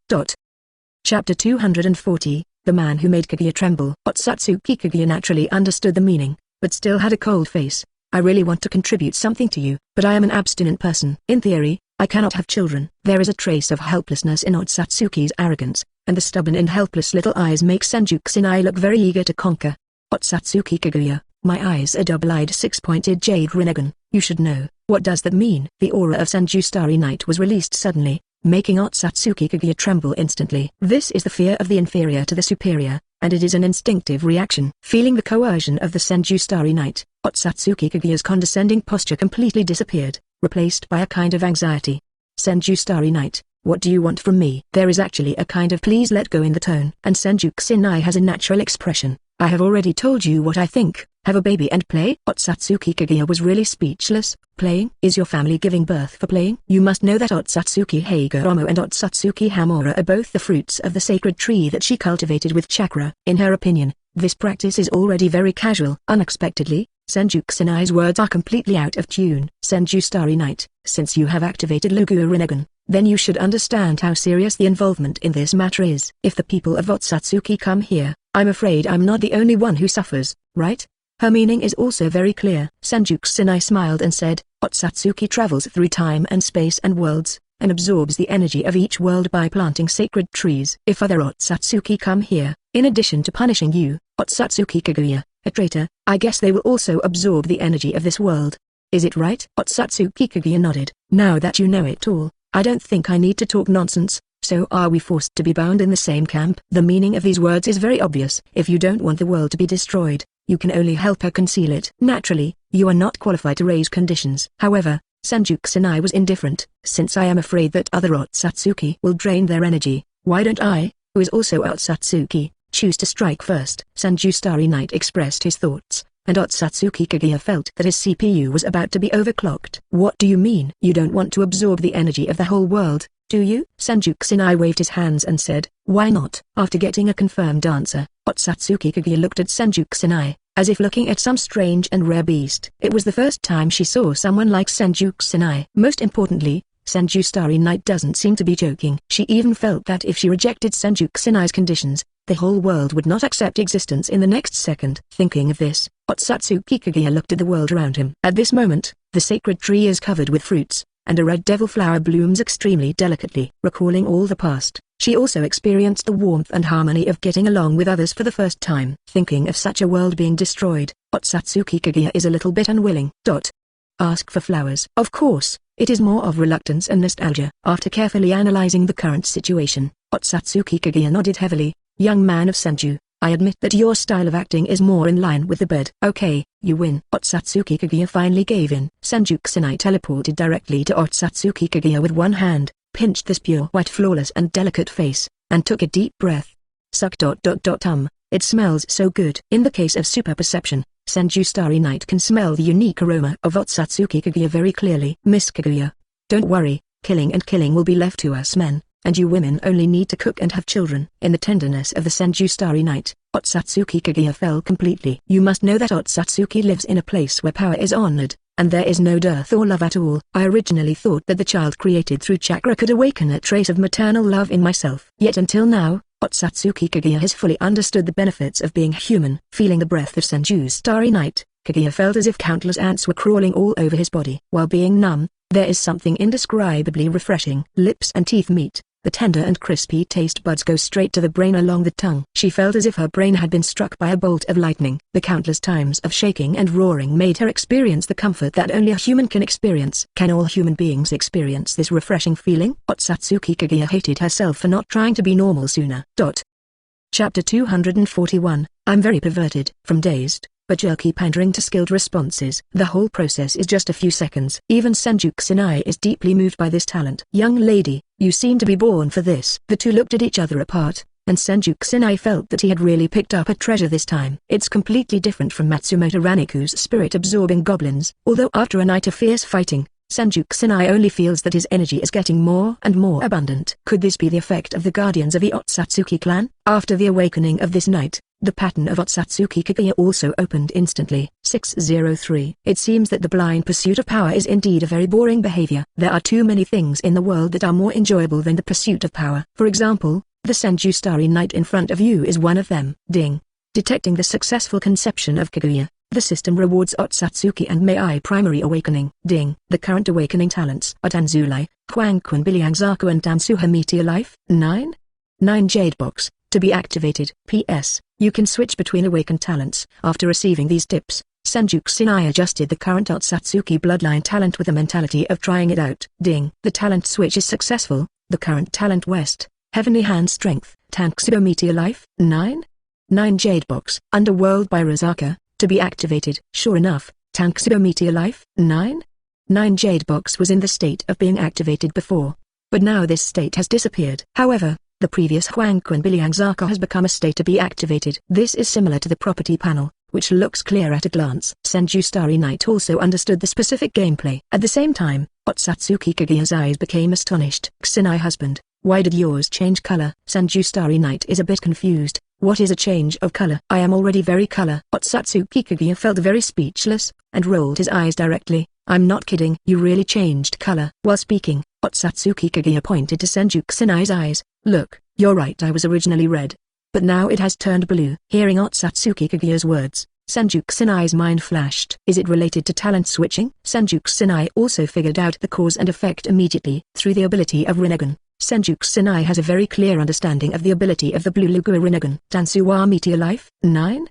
Chapter 240, The Man Who Made Kaguya Tremble. Otsatsuki Kaguya naturally understood the meaning, but still had a cold face. I really want to contribute something to you, but I am an abstinent person. In theory, I cannot have children. There is a trace of helplessness in Otsatsuki's arrogance, and the stubborn and helpless little eyes make Senju Kusanai look very eager to conquer. Otsatsuki Kaguya, my eyes are double-eyed six-pointed jade Rinnegan. You should know. What does that mean? The aura of Senju Starry Night was released suddenly, making Otsatsuki Kaguya tremble instantly. This is the fear of the inferior to the superior, and it is an instinctive reaction. Feeling the coercion of the Senju Starry Night, Otsatsuki Kaguya's condescending posture completely disappeared, replaced by a kind of anxiety. Senju Starry Night, What do you want from me? There is actually a kind of please let go in the tone. And Senju Kusanai has a natural expression. I have already told you what I think. Have a baby and play? Otsutsuki Kaguya was really speechless. Playing? Is your family giving birth for playing? You must know that Otsutsuki Hagoromo and Otsutsuki Hamura are both the fruits of the sacred tree that she cultivated with chakra. In her opinion, this practice is already very casual. Unexpectedly, Senju Kusanai's words are completely out of tune. Senju Starry Night, since you have activated Lugua Rinnegan, then you should understand how serious the involvement in this matter is. If the people of Otsutsuki come here, I'm afraid I'm not the only one who suffers, right? Her meaning is also very clear. Senju Kusanai smiled and said, Otsutsuki travels through time and space and worlds, and absorbs the energy of each world by planting sacred trees. If other Otsutsuki come here, in addition to punishing you, Otsutsuki Kaguya, a traitor, I guess they will also absorb the energy of this world. Is it right? Otsutsuki Kaguya nodded. Now that you know it all, I don't think I need to talk nonsense. So are we forced to be bound in the same camp? The meaning of these words is very obvious. If you don't want the world to be destroyed, you can only help her conceal it. Naturally, you are not qualified to raise conditions. However, Senju Kusanai was indifferent. Since I am afraid that other Otsutsuki will drain their energy, why don't I, who is also Otsutsuki, choose to strike first? Senju Starry Night expressed his thoughts, and Otsutsuki Kaguya felt that his CPU was about to be overclocked. What do you mean? You don't want to absorb the energy of the whole world, do you? Senju Kusanai waved his hands and said, why not? After getting a confirmed answer, Otsutsuki Kaguya looked at Senju Kusanai, as if looking at some strange and rare beast. It was the first time she saw someone like Senju Kusanai. Most importantly, Senju Starry Night doesn't seem to be joking. She even felt that if she rejected Senju Kusanai's conditions, the whole world would not accept existence in the next second. Thinking of this, Otsutsuki Kaguya looked at the world around him. At this moment, the sacred tree is covered with fruits, and a red devil flower blooms extremely delicately. Recalling all the past, she also experienced the warmth and harmony of getting along with others for the first time. Thinking of such a world being destroyed, Otsutsuki Kaguya is a little bit unwilling. Ask for flowers. Of course, it is more of reluctance and nostalgia. After carefully analyzing the current situation, Otsutsuki Kaguya nodded heavily. Young man of Senju, I admit that your style of acting is more in line with the bird. Okay, you win. Otsutsuki Kaguya finally gave in. Senju Kusanai teleported directly to Otsutsuki Kaguya with one hand, pinched this pure white flawless and delicate face, and took a deep breath. Suck. It smells so good. In the case of super perception, Senju Starry Night can smell the unique aroma of Otsutsuki Kaguya very clearly. Miss Kaguya, don't worry, killing will be left to us men, and you women only need to cook and have children. In the tenderness of the Senju Starry Night, Otsutsuki Kaguya fell completely. You must know that Otsutsuki lives in a place where power is honored, and there is no dearth or love at all. I originally thought that the child created through chakra could awaken a trace of maternal love in myself. Yet until now, Otsutsuki Kaguya has fully understood the benefits of being human. Feeling the breath of Senju's Starry Night, Kaguya felt as if countless ants were crawling all over his body. While being numb, there is something indescribably refreshing. Lips and teeth meet. The tender and crispy taste buds go straight to the brain along the tongue. She felt as if her brain had been struck by a bolt of lightning. The countless times of shaking and roaring made her experience the comfort that only a human can experience. Can all human beings experience this refreshing feeling? Otsutsuki Kaguya hated herself for not trying to be normal sooner. Chapter 241, I'm very perverted. From dazed, but jerky pandering to skilled responses. The whole process is just a few seconds. Even Senju Kusanai is deeply moved by this talent. Young lady, you seem to be born for this. The two looked at each other apart, and Senju Kusanai felt that he had really picked up a treasure this time. It's completely different from Matsumoto Raniku's spirit-absorbing goblins. Although after a night of fierce fighting, Senju Kusanai only feels that his energy is getting more and more abundant. Could this be the effect of the guardians of the Otsutsuki clan? After the awakening of this night, the pattern of Otsutsuki Kaguya also opened instantly. 603. It seems that the blind pursuit of power is indeed a very boring behavior. There are too many things in the world that are more enjoyable than the pursuit of power. For example, the Senju Starry Night in front of you is one of them. Ding. Detecting the successful conception of Kaguya, the system rewards Otsutsuki and Mei primary awakening. Ding. The current awakening talents are Tanzulai, Huangquan Biliangzaku and Tansuha Meteor Life. 9 Jade Box, to be activated. P.S. You can switch between awakened talents. After receiving these tips, Senju Kusanai adjusted the current Otsutsuki bloodline talent with the mentality of trying it out. Ding. The talent switch is successful. The current talent West, Heavenly Hand Strength, Tansuha Meteor Life. 9 Jade Box, Underworld by Razaka, to be activated. Sure enough, Tansuha Meteor Life. 9 Jade Box was in the state of being activated before. but now this state has disappeared. However, the previous Huangquan Biliangzaka has become a state to be activated. This is similar to the property panel, which looks clear at a glance. Senju Starry Night also understood the specific gameplay. At the same time, Otsutsuki Kaguya's eyes became astonished. Kusanai husband, why did yours change color? Senju Starry Night is a bit confused. What is a change of color? I am already very color. Otsutsuki Kaguya felt very speechless, and rolled his eyes directly. I'm not kidding. You really changed color. While speaking, Otsutsuki Kaguya pointed to Senju Kusanai's eyes. Look, you're right, I was originally red, but now it has turned blue. Hearing Otsutsuki Kaguya's words, Senju Kusanai's mind flashed. Is it related to talent switching? Senju Kusanai also figured out the cause and effect immediately. Through the ability of Rinnegan, Senju Kusanai has a very clear understanding of the ability of the Blue Lugua Rinnegan. Tansuwa Meteor Life? 9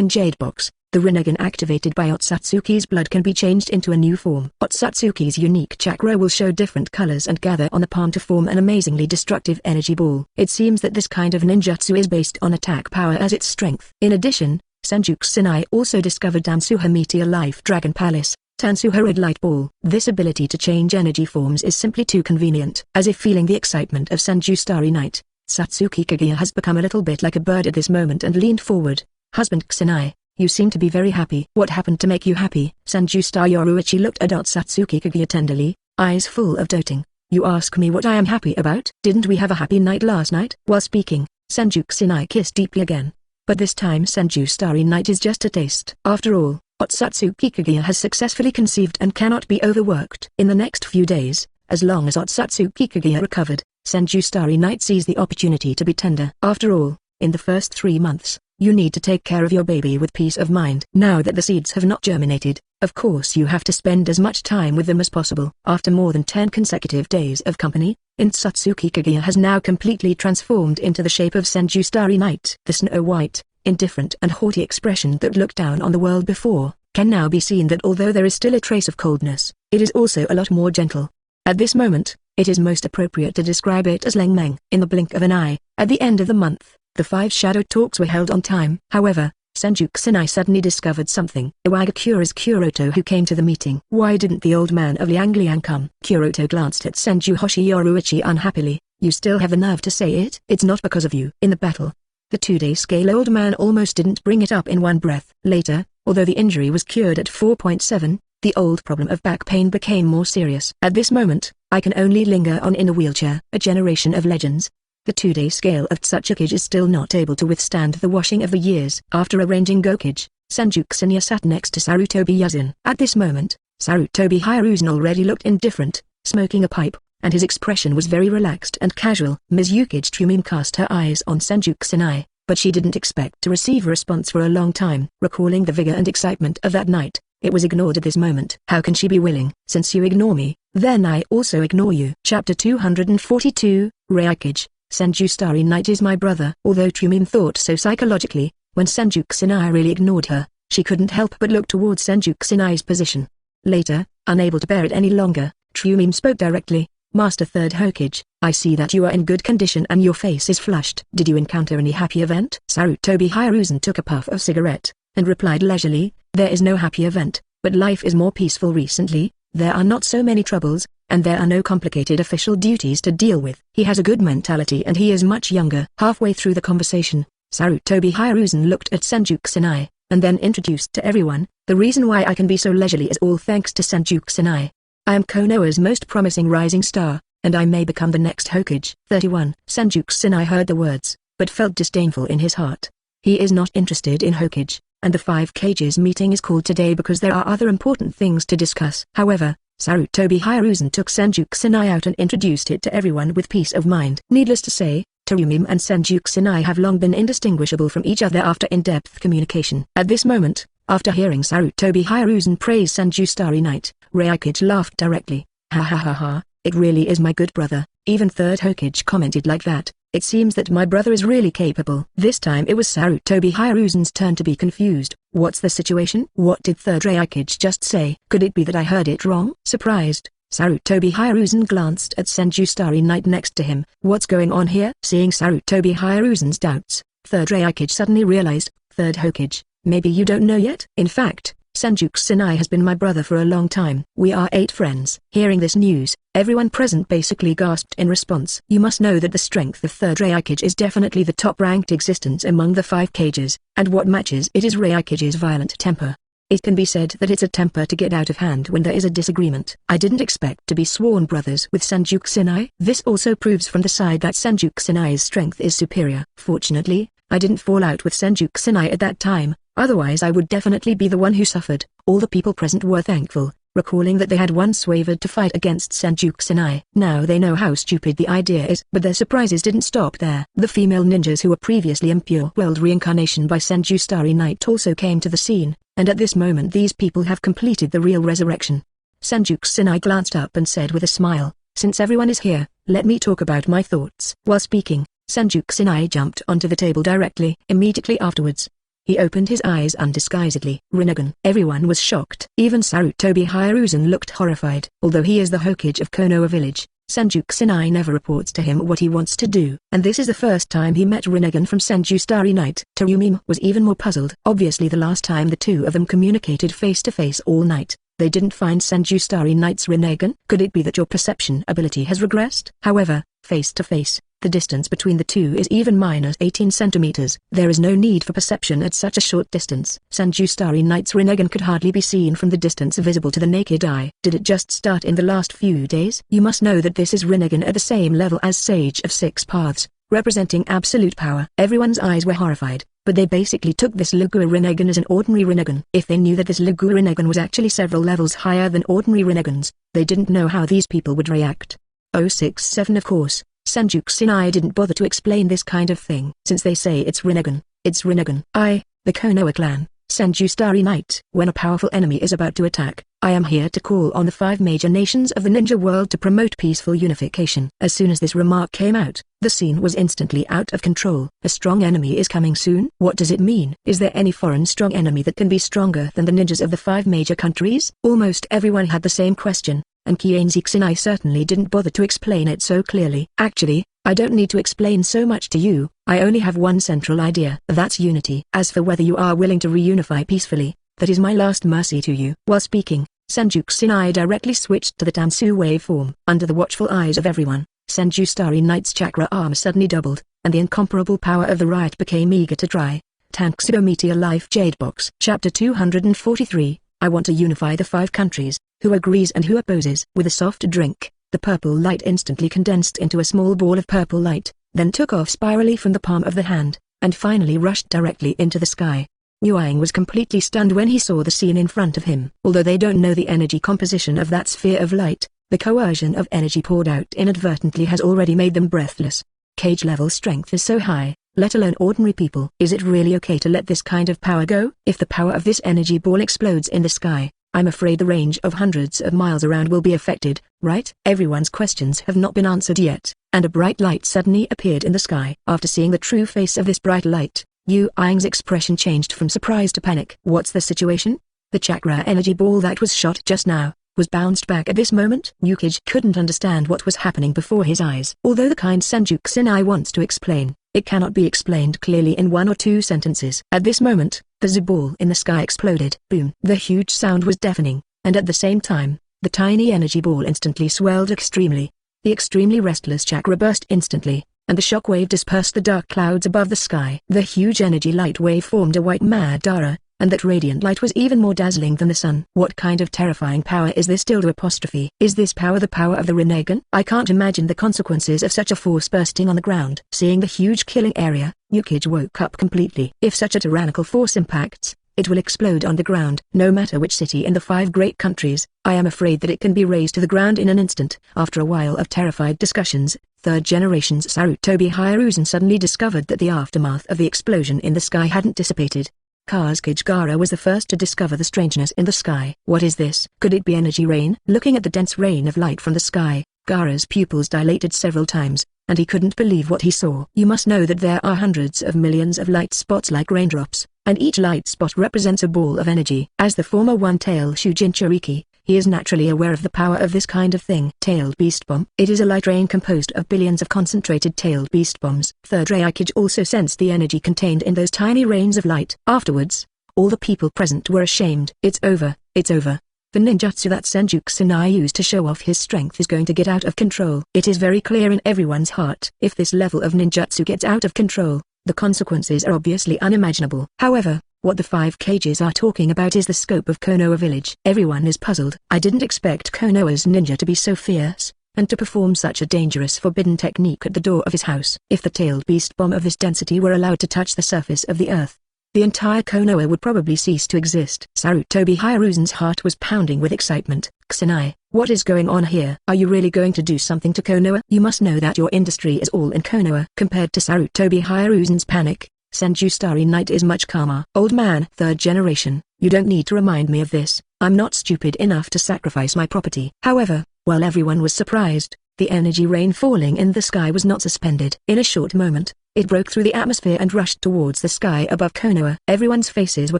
Jade Box. The Rinnegan activated by Otsutsuki's blood can be changed into a new form. Otsutsuki's unique chakra will show different colors and gather on the palm to form an amazingly destructive energy ball. It seems that this kind of ninjutsu is based on attack power as its strength. In addition, Senju Kusanai also discovered Tansuha Meteor Life Dragon Palace, Tansuha Red Light Ball. This ability to change energy forms is simply too convenient. As if feeling the excitement of Senju Starry Night, Satsuki Kaguya has become a little bit like a bird at this moment and leaned forward. Husband Kusanai, you seem to be very happy. What happened to make you happy? Senju Star Yoruichi looked at Otsutsuki Kaguya tenderly, eyes full of doting. You ask me what I am happy about? Didn't we have a happy night last night? While speaking, Senju Kusanai kissed deeply again. But this time Senju Starry Night is just a taste. After all, Otsutsuki Kaguya has successfully conceived and cannot be overworked. In the next few days, as long as Otsutsuki Kaguya recovered, Senju Starry Night sees the opportunity to be tender. After all, in the first 3 months, you need to take care of your baby with peace of mind. Now that the seeds have not germinated, of course you have to spend as much time with them as possible. After more than 10 consecutive days of company, Otsutsuki Kaguya has now completely transformed into the shape of Senju Starry Night. The snow-white, indifferent and haughty expression that looked down on the world before, can now be seen that although there is still a trace of coldness, it is also a lot more gentle. At this moment, it is most appropriate to describe it as Leng Meng. In the blink of an eye, at the end of the month, the 5 shadow talks were held on time. However, Senju Kusanai suddenly discovered something. Iwagakura's Kuroto who came to the meeting. Why didn't the old man of Liangliang come? Kuroto glanced at Senju Hoshi Yoruichi unhappily. You still have the nerve to say it? It's not because of you. In the battle, the 2-day scale old man almost didn't bring it up in one breath. Later, although the injury was cured at 4.7, the old problem of back pain became more serious. At this moment, I can only linger on in a wheelchair. A generation of legends. The 2-day scale of Tsuchikage is still not able to withstand the washing of the years. After arranging Gokage, Senju Kusanai sat next to Sarutobi Yuzin. At this moment, Sarutobi Hiruzen already looked indifferent, smoking a pipe, and his expression was very relaxed and casual. Mizukage Trumim cast her eyes on Senju Kusanai, but she didn't expect to receive a response for a long time. Recalling the vigor and excitement of that night, it was ignored at this moment. How can she be willing? Since you ignore me, then I also ignore you. Chapter 242, Raikage. Senju Starry Night is my brother. Although Trumim thought so psychologically, when Senju Kusanai really ignored her, she couldn't help but look towards Senju Kusanai's position. Later, unable to bear it any longer, Trumim spoke directly. Master Third Hokage, I see that you are in good condition and your face is flushed. Did you encounter any happy event? Sarutobi Hiruzen took a puff of cigarette, and replied leisurely, there is no happy event, but life is more peaceful recently. There are not so many troubles, and there are no complicated official duties to deal with. He has a good mentality and he is much younger. Halfway through the conversation, Sarutobi Hiruzen looked at Senju Kusanai, and then introduced to everyone, the reason why I can be so leisurely is all thanks to Senju Kusanai. I am Konoha's most promising rising star, and I may become the next Hokage. 31. Senju Kusanai heard the words, but felt disdainful in his heart. He is not interested in Hokage, and the 5 Kages meeting is called today because there are other important things to discuss. However, Sarutobi Hiruzen took Senju Kusanai out and introduced it to everyone with peace of mind. Needless to say, Trumim and Senju Kusanai have long been indistinguishable from each other after in-depth communication. At this moment, after hearing Sarutobi Hiruzen praise Senju Starry Night, Raikage laughed directly. Ha ha ha ha, it really is my good brother. Even Third Hokage commented like that. It seems that my brother is really capable. This time it was Sarutobi Hiruzen's turn to be confused. What's the situation? What did Third Raikage just say? Could it be that I heard it wrong? Surprised, Sarutobi Hiruzen glanced at Senju Starry Night next to him. What's going on here? Seeing Sarutobi Hiruzen's doubts, Third Raikage suddenly realized, Third Hokage, maybe you don't know yet? In fact, Senju Kusanai has been my brother for a long time. We are 8 friends." Hearing this news, everyone present basically gasped in response. You must know that the strength of 3rd Raikage is definitely the top-ranked existence among the 5 Kages, and what matches it is Raikage's violent temper. It can be said that it's a temper to get out of hand when there is a disagreement. I didn't expect to be sworn brothers with Senju Kusanai. This also proves from the side that Senju Kusanai's strength is superior. Fortunately, I didn't fall out with Senju Kusanai at that time, otherwise I would definitely be the one who suffered. All the people present were thankful, recalling that they had once wavered to fight against Senju Kusanai. Now they know how stupid the idea is. But their surprises didn't stop there. The female ninjas who were previously impure world reincarnation by Senju Starry Night also came to the scene, and at this moment these people have completed the real resurrection. Senju Kusanai glanced up and said with a smile, "Since everyone is here, let me talk about my thoughts." While speaking, Senju Kusanai jumped onto the table directly. Immediately afterwards, he opened his eyes undisguisedly. Rinnegan. Everyone was shocked. Even Sarutobi Hiruzen looked horrified. Although he is the Hokage of Konoha village, Senju Kusanai never reports to him what he wants to do. And this is the first time he met Rinnegan from Senju Starry Night. Terumim was even more puzzled. Obviously the last time the two of them communicated face to face all night, they didn't find Senju Starry Night's Rinnegan. Could it be that your perception ability has regressed? However, face to face, the distance between the two is even minus 18 centimeters. There is no need for perception at such a short distance. Senju Starry Night's Rinnegan could hardly be seen from the distance visible to the naked eye. Did it just start in the last few days? You must know that this is Rinnegan at the same level as Sage of 6 Paths, representing absolute power. Everyone's eyes were horrified, but they basically took this Lugua Rinnegan as an ordinary Rinnegan. If they knew that this Lugua Rinnegan was actually several levels higher than ordinary Rinnegans, they didn't know how these people would react. 067 Of course, Senju Kusanai didn't bother to explain this kind of thing. Since they say it's Rinnegan, it's Rinnegan. The Konoha clan, Senju Starry Night. When a powerful enemy is about to attack, I am here to call on the 5 major nations of the ninja world to promote peaceful unification. As soon as this remark came out, the scene was instantly out of control. A strong enemy is coming soon? What does it mean? Is there any foreign strong enemy that can be stronger than the ninjas of the 5 major countries? Almost everyone had the same question, and Kienzi Kusanai certainly didn't bother to explain it so clearly. Actually, I don't need to explain so much to you. I only have one central idea. That's unity. As for whether you are willing to reunify peacefully, that is my last mercy to you. While speaking, Senju Kusanai directly switched to the Tansu waveform. Under the watchful eyes of everyone, Senju Starry Night's chakra arm suddenly doubled, and the incomparable power of the riot became eager to try. Tanxudo Meteor Life Jade Box. Chapter 243, I want to unify the 5 countries. Who agrees and who opposes? With a soft drink, the purple light instantly condensed into a small ball of purple light, then took off spirally from the palm of the hand, and finally rushed directly into the sky. Yuang was completely stunned when he saw the scene in front of him. Although they don't know the energy composition of that sphere of light, the coercion of energy poured out inadvertently has already made them breathless. Cage level strength is so high, let alone ordinary people. Is it really okay to let this kind of power go? If the power of this energy ball explodes in the sky, I'm afraid the range of hundreds of miles around will be affected, right? Everyone's questions have not been answered yet, and a bright light suddenly appeared in the sky. After seeing the true face of this bright light, Yu Yang's expression changed from surprise to panic. What's the situation? The chakra energy ball that was shot just now was bounced back at this moment. Yukage couldn't understand what was happening before his eyes. Although the kind Senju Kusanai wants to explain, it cannot be explained clearly in 1 or 2 sentences. At this moment, the Z-ball in the sky exploded. Boom! The huge sound was deafening, and at the same time, the tiny energy ball instantly swelled extremely. The extremely restless chakra burst instantly, and the shockwave dispersed the dark clouds above the sky. The huge energy light wave formed a white Madara, and that radiant light was even more dazzling than the sun. What kind of terrifying power is this? Is this power the power of the Rinnegan? I can't imagine the consequences of such a force bursting on the ground. Seeing the huge killing area, Yukage woke up completely. If such a tyrannical force impacts, it will explode on the ground. No matter which city in the 5 great countries, I am afraid that it can be razed to the ground in an instant. After a while of terrified discussions, 3rd generation's Sarutobi Hiruzen suddenly discovered that the aftermath of the explosion in the sky hadn't dissipated. Kazekage Gaara was the first to discover the strangeness in the sky. What is this? Could it be energy rain? Looking at the dense rain of light from the sky, Gaara's pupils dilated several times, and he couldn't believe what he saw. You must know that there are hundreds of millions of light spots like raindrops, and each light spot represents a ball of energy. As the former one-tail Shujin Chiriki, he is naturally aware of the power of this kind of thing. Tailed Beast Bomb. It is a light rain composed of billions of concentrated tailed beast bombs. 3rd Raikage also sensed the energy contained in those tiny rains of light. Afterwards, All the people present were ashamed. It's over, it's over. The ninjutsu that Senju Kusanai used to show off his strength is going to get out of control. It is very clear in everyone's heart. If this level of ninjutsu gets out of control, the consequences are obviously unimaginable. However, what the 5 Kages are talking about is the scope of Konoha village. Everyone is puzzled. I didn't expect Konoha's ninja to be so fierce, and to perform such a dangerous forbidden technique at the door of his house. If the tailed beast bomb of this density were allowed to touch the surface of the earth, the entire Konoha would probably cease to exist. Sarutobi Hiruzen's heart was pounding with excitement. Kusanai, what is going on here? Are you really going to do something to Konoha? You must know that your industry is all in Konoha. Compared to Sarutobi Hiruzen's panic, Senju Starry Night is much calmer. Old man, 3rd generation, you don't need to remind me of this. I'm not stupid enough to sacrifice my property. However, while everyone was surprised, the energy rain falling in the sky was not suspended. In a short moment, it broke through the atmosphere and rushed towards the sky above Konoha. Everyone's faces were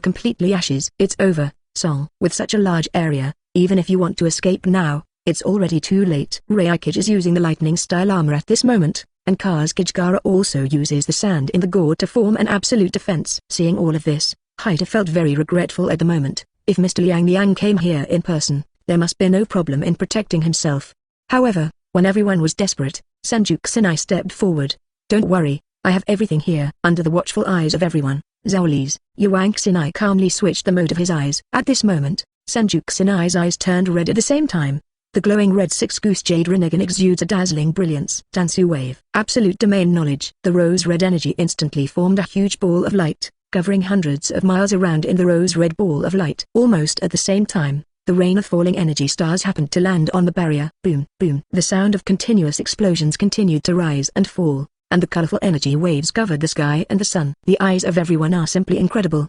completely ashes. It's over, Song. With such a large area, even if you want to escape now, it's already too late. Raikage is using the lightning-style armor at this moment, and Kazekage also uses the sand in the gourd to form an absolute defense. Seeing all of this, Haita felt very regretful at the moment. If Mr. Liang came here in person, there must be no problem in protecting himself. However, when everyone was desperate, Senju Kusanai stepped forward. Don't worry, I have everything here. Under the watchful eyes of everyone, Zhouli's Yuan Kusanai calmly switched the mode of his eyes. At this moment, Senju Kusanai's eyes turned red at the same time. The glowing red 6-goose jade Rinnegan exudes a dazzling brilliance. Dansu wave. Absolute domain knowledge. The rose-red energy instantly formed a huge ball of light, covering hundreds of miles around in the rose-red ball of light. Almost at the same time, the rain of falling energy stars happened to land on the barrier. Boom, boom. The sound of continuous explosions continued to rise and fall, and the colorful energy waves covered the sky and the sun. The eyes of everyone are simply incredible.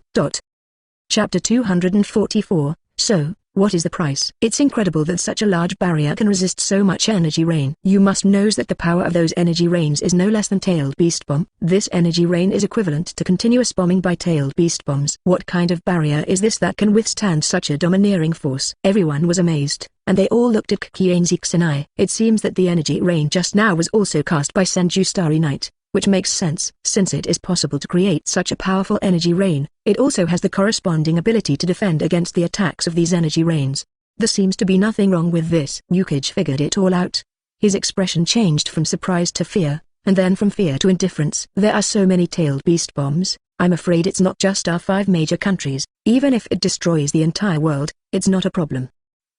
Chapter 244, So, what is the price? It's incredible that such a large barrier can resist so much energy rain. You must know that the power of those energy rains is no less than tailed beast bomb. This energy rain is equivalent to continuous bombing by tailed beast bombs. What kind of barrier is this that can withstand such a domineering force? Everyone was amazed, and they all looked at Kienzi Kusanai. It seems that the energy rain just now was also cast by Senju Starry Night, which makes sense. Since it is possible to create such a powerful energy rain, it also has the corresponding ability to defend against the attacks of these energy rains. There seems to be nothing wrong with this. Yukage figured it all out. His expression changed from surprise to fear, and then from fear to indifference. There are so many tailed beast bombs, I'm afraid it's not just our 5 major countries. Even if it destroys the entire world, it's not a problem.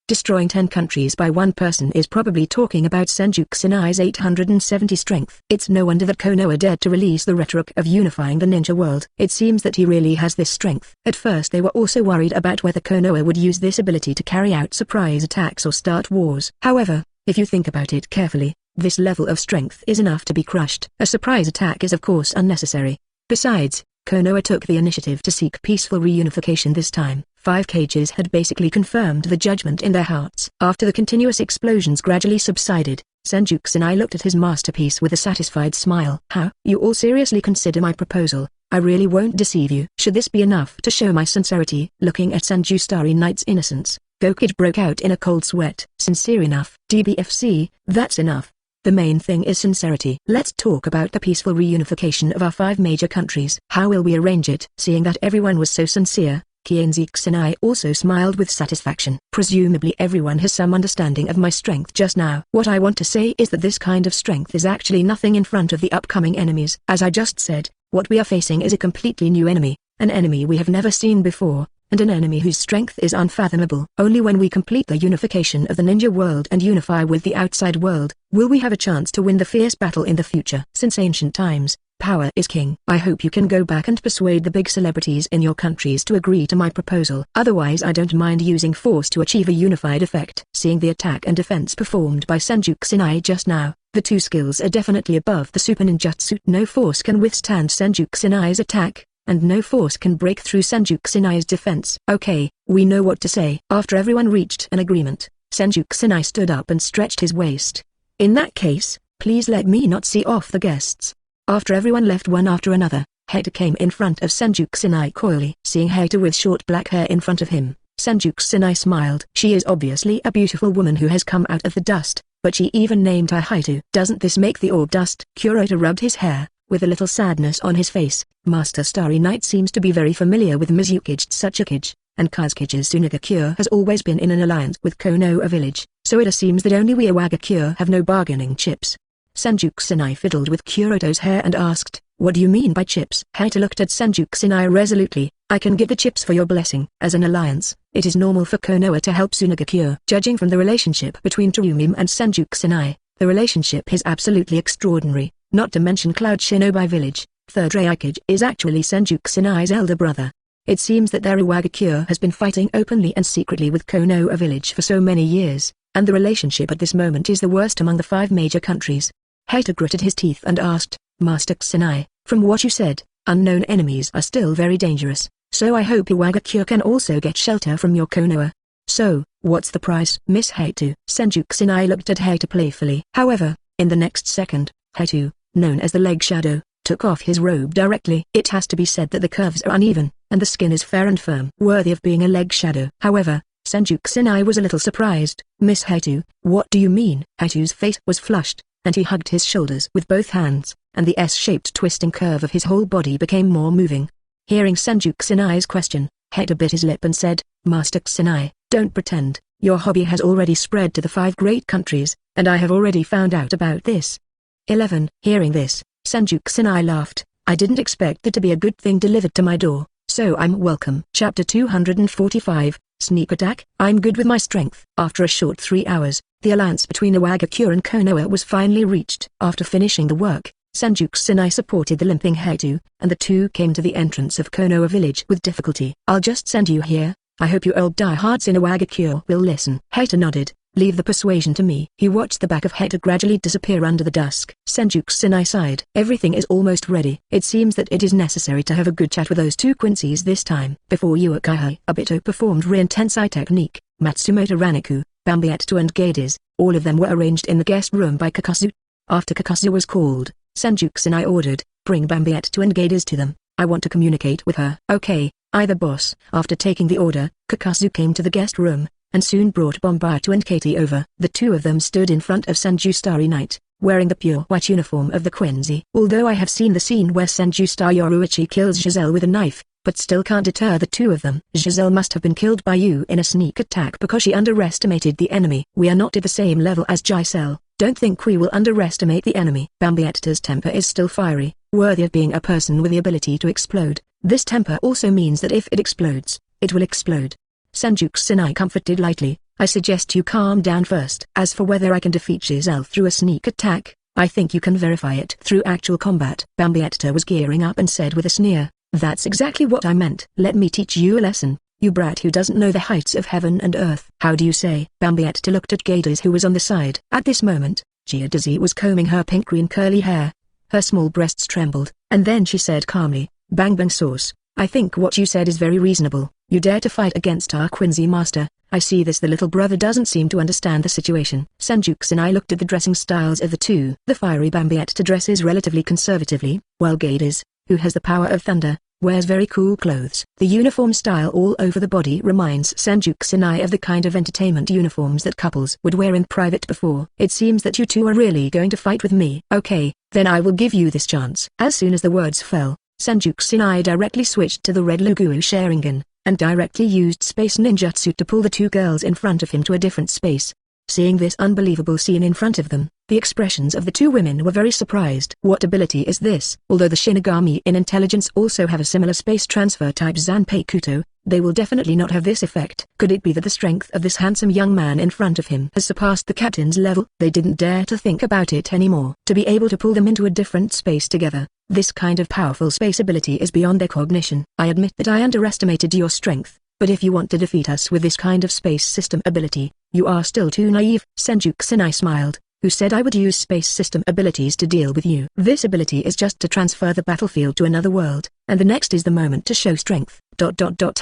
Destroying 10 countries by one person is probably talking about Senju Kusanai's 870 strength. It's no wonder that Konoha dared to release the rhetoric of unifying the ninja world. It seems that he really has this strength. At first they were also worried about whether Konoha would use this ability to carry out surprise attacks or start wars. However, if you think about it carefully, this level of strength is enough to be crushed. A surprise attack is of course unnecessary. Besides, Konoha took the initiative to seek peaceful reunification this time. 5 Kages had basically confirmed the judgment in their hearts. After the continuous explosions gradually subsided, Senju Kusanai looked at his masterpiece with a satisfied smile. How? You all seriously consider my proposal? I really won't deceive you. Should this be enough to show my sincerity? Looking at Senju Starry Night's innocence, Gokage broke out in a cold sweat. Sincere enough. DBFC, that's enough. The main thing is sincerity. Let's talk about the peaceful reunification of our 5 major countries. How will we arrange it? Seeing that everyone was so sincere, Kienzi Kusanai also smiled with satisfaction. Presumably everyone has some understanding of my strength just now. What I want to say is that this kind of strength is actually nothing in front of the upcoming enemies. As I just said, what we are facing is a completely new enemy, an enemy we have never seen before, and an enemy whose strength is unfathomable. Only when we complete the unification of the ninja world and unify with the outside world, will we have a chance to win the fierce battle in the future. Since ancient times, power is king. I hope you can go back and persuade the big celebrities in your countries to agree to my proposal. Otherwise I don't mind using force to achieve a unified effect. Seeing the attack and defense performed by Senju Kusanai just now, the 2 skills are definitely above the super ninjutsu. No force can withstand Senju Kusanai's attack, and no force can break through Senju Kusanai's defense. Okay, we know what to say. After everyone reached an agreement, Senju Kusanai stood up and stretched his waist. In that case, please let me not see off the guests. After everyone left one after another, Haita came in front of Senju Kusanai coyly. Seeing Haita with short black hair in front of him, Senju Kusanai smiled. She is obviously a beautiful woman who has come out of the dust, but she even named her Haita. Doesn't this make the orb dust? Kurota rubbed his hair, with a little sadness on his face. Master Starry Night seems to be very familiar with Mizukage Tsuchikage, and Kazukage's Sunagakure has always been in an alliance with Konoha village, so it seems that only we Iwagakure have no bargaining chips. Senju Kusanai fiddled with Kuroto's hair and asked, "What do you mean by chips?" Haita looked at Senju Kusanai resolutely. "I can give the chips for your blessing. As an alliance, it is normal for Konoha to help Sunagakure." Judging from the relationship between Terumim and Senju Kusanai, the relationship is absolutely extraordinary, not to mention Cloud Shinobi Village. Third Raikage is actually Senju Kusanai's elder brother. It seems that their Iwagakure has been fighting openly and secretly with Konoha village for so many years, and the relationship at this moment is the worst among the 5 major countries. Haita gritted his teeth and asked, "Master Kusanai, from what you said, unknown enemies are still very dangerous, so I hope Iwagakure can also get shelter from your Konoha. So, what's the price?" Miss Haita. Senju Kusanai looked at Haita playfully. However, in the next second, Haita, known as the Leg Shadow, took off his robe directly. It has to be said that the curves are uneven, and the skin is fair and firm, worthy of being a Leg Shadow. However, Senju Kusanai was a little surprised. "Miss Haita, what do you mean?" Haita's face was flushed, and he hugged his shoulders with both hands, and the S-shaped twisting curve of his whole body became more moving. Hearing Senju Kusanai's question, Haita bit his lip and said, "Master Kusanai, don't pretend. Your hobby has already spread to the 5 great countries, and I have already found out about this." 11. Hearing this, Senju Kusanai laughed. "I didn't expect there to be a good thing delivered to my door, so I'm welcome." Chapter 245, Sneak Attack. I'm good with my strength. After a short 3 hours, the alliance between Iwagakure and Konoha was finally reached. After finishing the work, Senju Kusanai supported the limping Haita, and the two came to the entrance of Konoha village with difficulty. "I'll just send you here. I hope you old diehards in Iwagakure will listen." Haita nodded. "Leave the persuasion to me." He watched the back of Haita gradually disappear under the dusk. Senju Kusanai sighed. "Everything is almost ready. It seems that it is necessary to have a good chat with those 2 Quincy's this time." Before Uchiha Obito performed Re-Intensai technique, Matsumoto, Rangiku, Bewitched and Kages, all of them were arranged in the guest room by Kakazu. After Kakazu was called, Senju Kusanai ordered, "Bring Bewitched and Kages to them. I want to communicate with her." "Okay, either boss." After taking the order, Kakazu came to the guest room, and soon brought Bewitched and Katie over. The two of them stood in front of Senju Starry Night, wearing the pure white uniform of the Quincy. Although I have seen the scene where Senju Star Yoruichi kills Giselle with a knife, but still can't deter the two of them. Giselle must have been killed by you in a sneak attack because she underestimated the enemy. We are not at the same level as Giselle. Don't think we will underestimate the enemy. Bewitched's temper is still fiery, worthy of being a person with the ability to explode. This temper also means that if it explodes, it will explode. Senju Kusanai comforted lightly. "I suggest you calm down first. As for whether I can defeat Giselle through a sneak attack, I think you can verify it through actual combat." Bewitched was gearing up and said with a sneer, "That's exactly what I meant. Let me teach you a lesson, you brat who doesn't know the heights of heaven and earth." "How do you say?" Bewitched looked at Kages, who was on the side. At this moment, Giadazi was combing her pink-green curly hair. Her small breasts trembled, and then she said calmly, "Bang bang sauce. I think what you said is very reasonable. You dare to fight against our Quincy master. I see this. The little brother doesn't seem to understand the situation." Senju Kusanai looked at the dressing styles of the two. The fiery Bewitched dresses relatively conservatively, while Kages, who has the power of thunder, wears very cool clothes. The uniform style all over the body reminds Senju Kusanai of the kind of entertainment uniforms that couples would wear in private before. "It seems that you two are really going to fight with me. Okay, then I will give you this chance." As soon as the words fell, Senju Kusanai directly switched to the red Lugu Sharingan, and directly used space ninjutsu to pull the two girls in front of him to a different space. Seeing this unbelievable scene in front of them, the expressions of the two women were very surprised. What ability is this? Although the Shinigami in intelligence also have a similar space transfer type Zanpei Kuto, they will definitely not have this effect. Could it be that the strength of this handsome young man in front of him has surpassed the captain's level? They didn't dare to think about it anymore. To be able to pull them into a different space together, this kind of powerful space ability is beyond their cognition. "I admit that I underestimated your strength, but if you want to defeat us with this kind of space system ability, you are still too naive." Senju Kusanai smiled. "Who said I would use space system abilities to deal with you? This ability is just to transfer the battlefield to another world, and the next is the moment to show strength."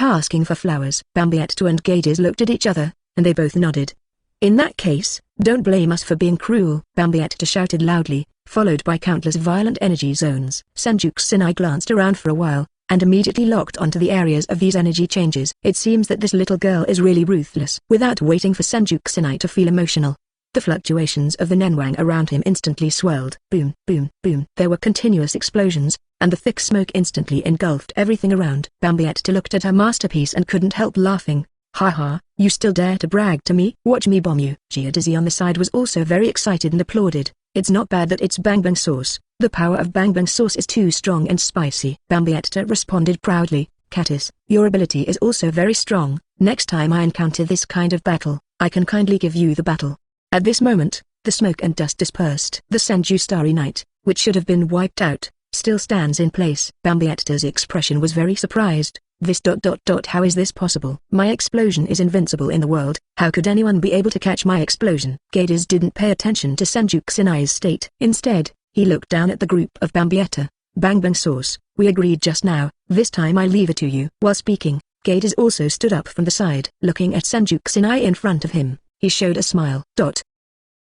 Asking for flowers. Bewitched and Kages looked at each other, and they both nodded. "In that case, don't blame us for being cruel," Bewitched shouted loudly, followed by countless violent energy zones. Senju Kusanai glanced around for a while, and immediately locked onto the areas of these energy changes. It seems that this little girl is really ruthless. Without waiting for Senju Kusanai to feel emotional, The fluctuations of the Nenwang around him instantly swelled. Boom, boom, boom. There were continuous explosions, and the thick smoke instantly engulfed everything around. Bambietta looked at her masterpiece and couldn't help laughing. Haha, you still dare to brag to me? Watch me bomb you. Dizzy on the side was also very excited and applauded. It's not bad that it's Bang Bang sauce. The power of Bang Bang sauce is too strong and spicy. Bambietta responded proudly. Kages, your ability is also very strong. Next time I encounter this kind of battle, I can kindly give you the battle. At this moment, the smoke and dust dispersed. The Senju Starry Night, which should have been wiped out, still stands in place. Bambietta's expression was very surprised. How is this possible? My explosion is invincible in the world. How could anyone be able to catch my explosion? Kages didn't pay attention to Senju Kusanai's state. Instead, he looked down at the group of Bambietta. Bang Bang sauce, we agreed just now. This time I leave it to you. While speaking, Kages also stood up from the side. Looking at Senju Kusanai in front of him, he showed a smile.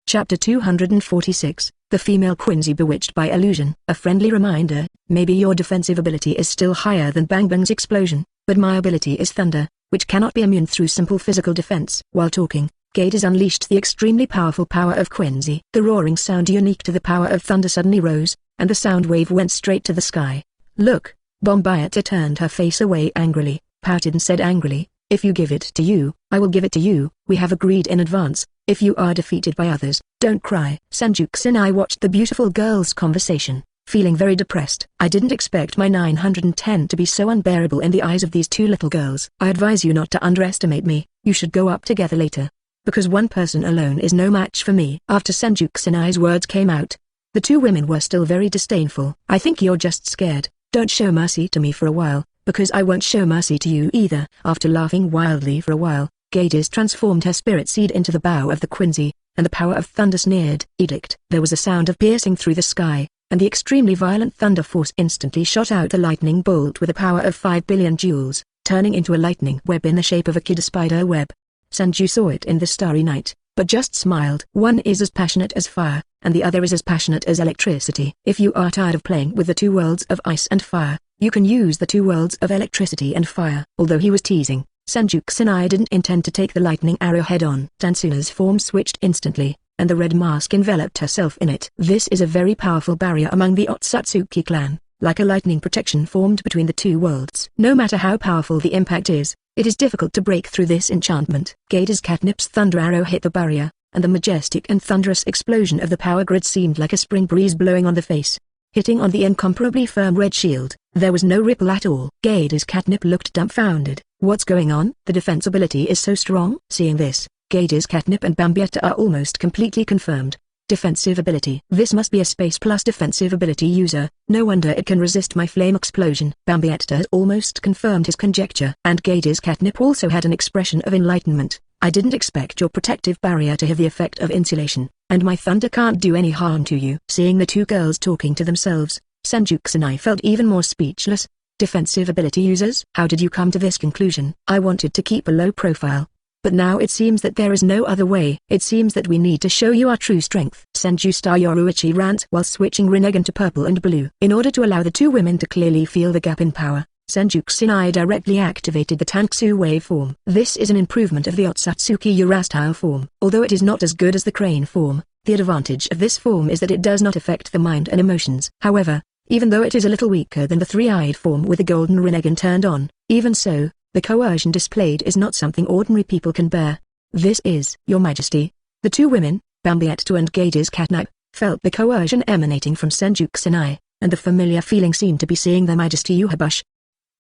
Chapter 246, The Female Quincy Bewitched by Illusion. A friendly reminder, maybe your defensive ability is still higher than Bang Bang's explosion, but my ability is thunder, which cannot be immune through simple physical defense. While talking, Kages unleashed the extremely powerful power of Quincy. The roaring sound unique to the power of thunder suddenly rose, and the sound wave went straight to the sky. Look, Bambietta turned her face away angrily, pouted and said angrily, if you give it to you, I will give it to you. We have agreed in advance. If you are defeated by others, don't cry. Senju Kusanai watched the beautiful girls' conversation, feeling very depressed. I didn't expect my 910 to be so unbearable in the eyes of these two little girls. I advise you not to underestimate me. You should go up together later. Because one person alone is no match for me. After Senju Kusanai's words came out, the two women were still very disdainful. I think you're just scared. Don't show mercy to me for a while, because I won't show mercy to you either. After laughing wildly for a while, Kages transformed her spirit seed into the bow of the Quincy, and the power of thunder sneered. Edict. There was a sound of piercing through the sky, and the extremely violent thunder force instantly shot out a lightning bolt with a power of 5 billion joules, turning into a lightning web in the shape of a kid spider web. Senju saw it in the Starry Night, but just smiled. One is as passionate as fire, and the other is as passionate as electricity. If you are tired of playing with the two worlds of ice and fire, you can use the two worlds of electricity and fire. Although he was teasing, Senju Kusanai didn't intend to take the lightning arrow head-on. Tansuna's form switched instantly, and the red mask enveloped herself in it. This is a very powerful barrier among the Otsutsuki clan, like a lightning protection formed between the two worlds. No matter how powerful the impact is, it is difficult to break through this enchantment. Kages Catnip's thunder arrow hit the barrier, and the majestic and thunderous explosion of the power grid seemed like a spring breeze blowing on the face, hitting on the incomparably firm red shield. There was no ripple at all. Kages Catnip looked dumbfounded. What's going on? The defense ability is so strong. Seeing this, Kages Catnip and Bambietta are almost completely confirmed. Defensive ability. This must be a space plus defensive ability user. No wonder it can resist my flame explosion. Bambietta has almost confirmed his conjecture. And Kages Catnip also had an expression of enlightenment. I didn't expect your protective barrier to have the effect of insulation, and my thunder can't do any harm to you. Seeing the two girls talking to themselves, Senju Kusanai felt even more speechless. Defensive ability users? How did you come to this conclusion? I wanted to keep a low profile, but now it seems that there is no other way. It seems that we need to show you our true strength. Senju Star Yoruichi rant while switching Rinnegan to purple and blue. In order to allow the two women to clearly feel the gap in power, Senju Kusanai directly activated the Tanksu wave form. This is an improvement of the Otsutsuki Urastyle form. Although it is not as good as the crane form, the advantage of this form is that it does not affect the mind and emotions. However, even though it is a little weaker than the three-eyed form with the golden Rinnegan turned on, even so, the coercion displayed is not something ordinary people can bear. This is, Your Majesty. The two women, Bambietta and Kages Catnip, felt the coercion emanating from Senju Kusanai, and the familiar feeling seemed to be seeing their Majesty Uhabush.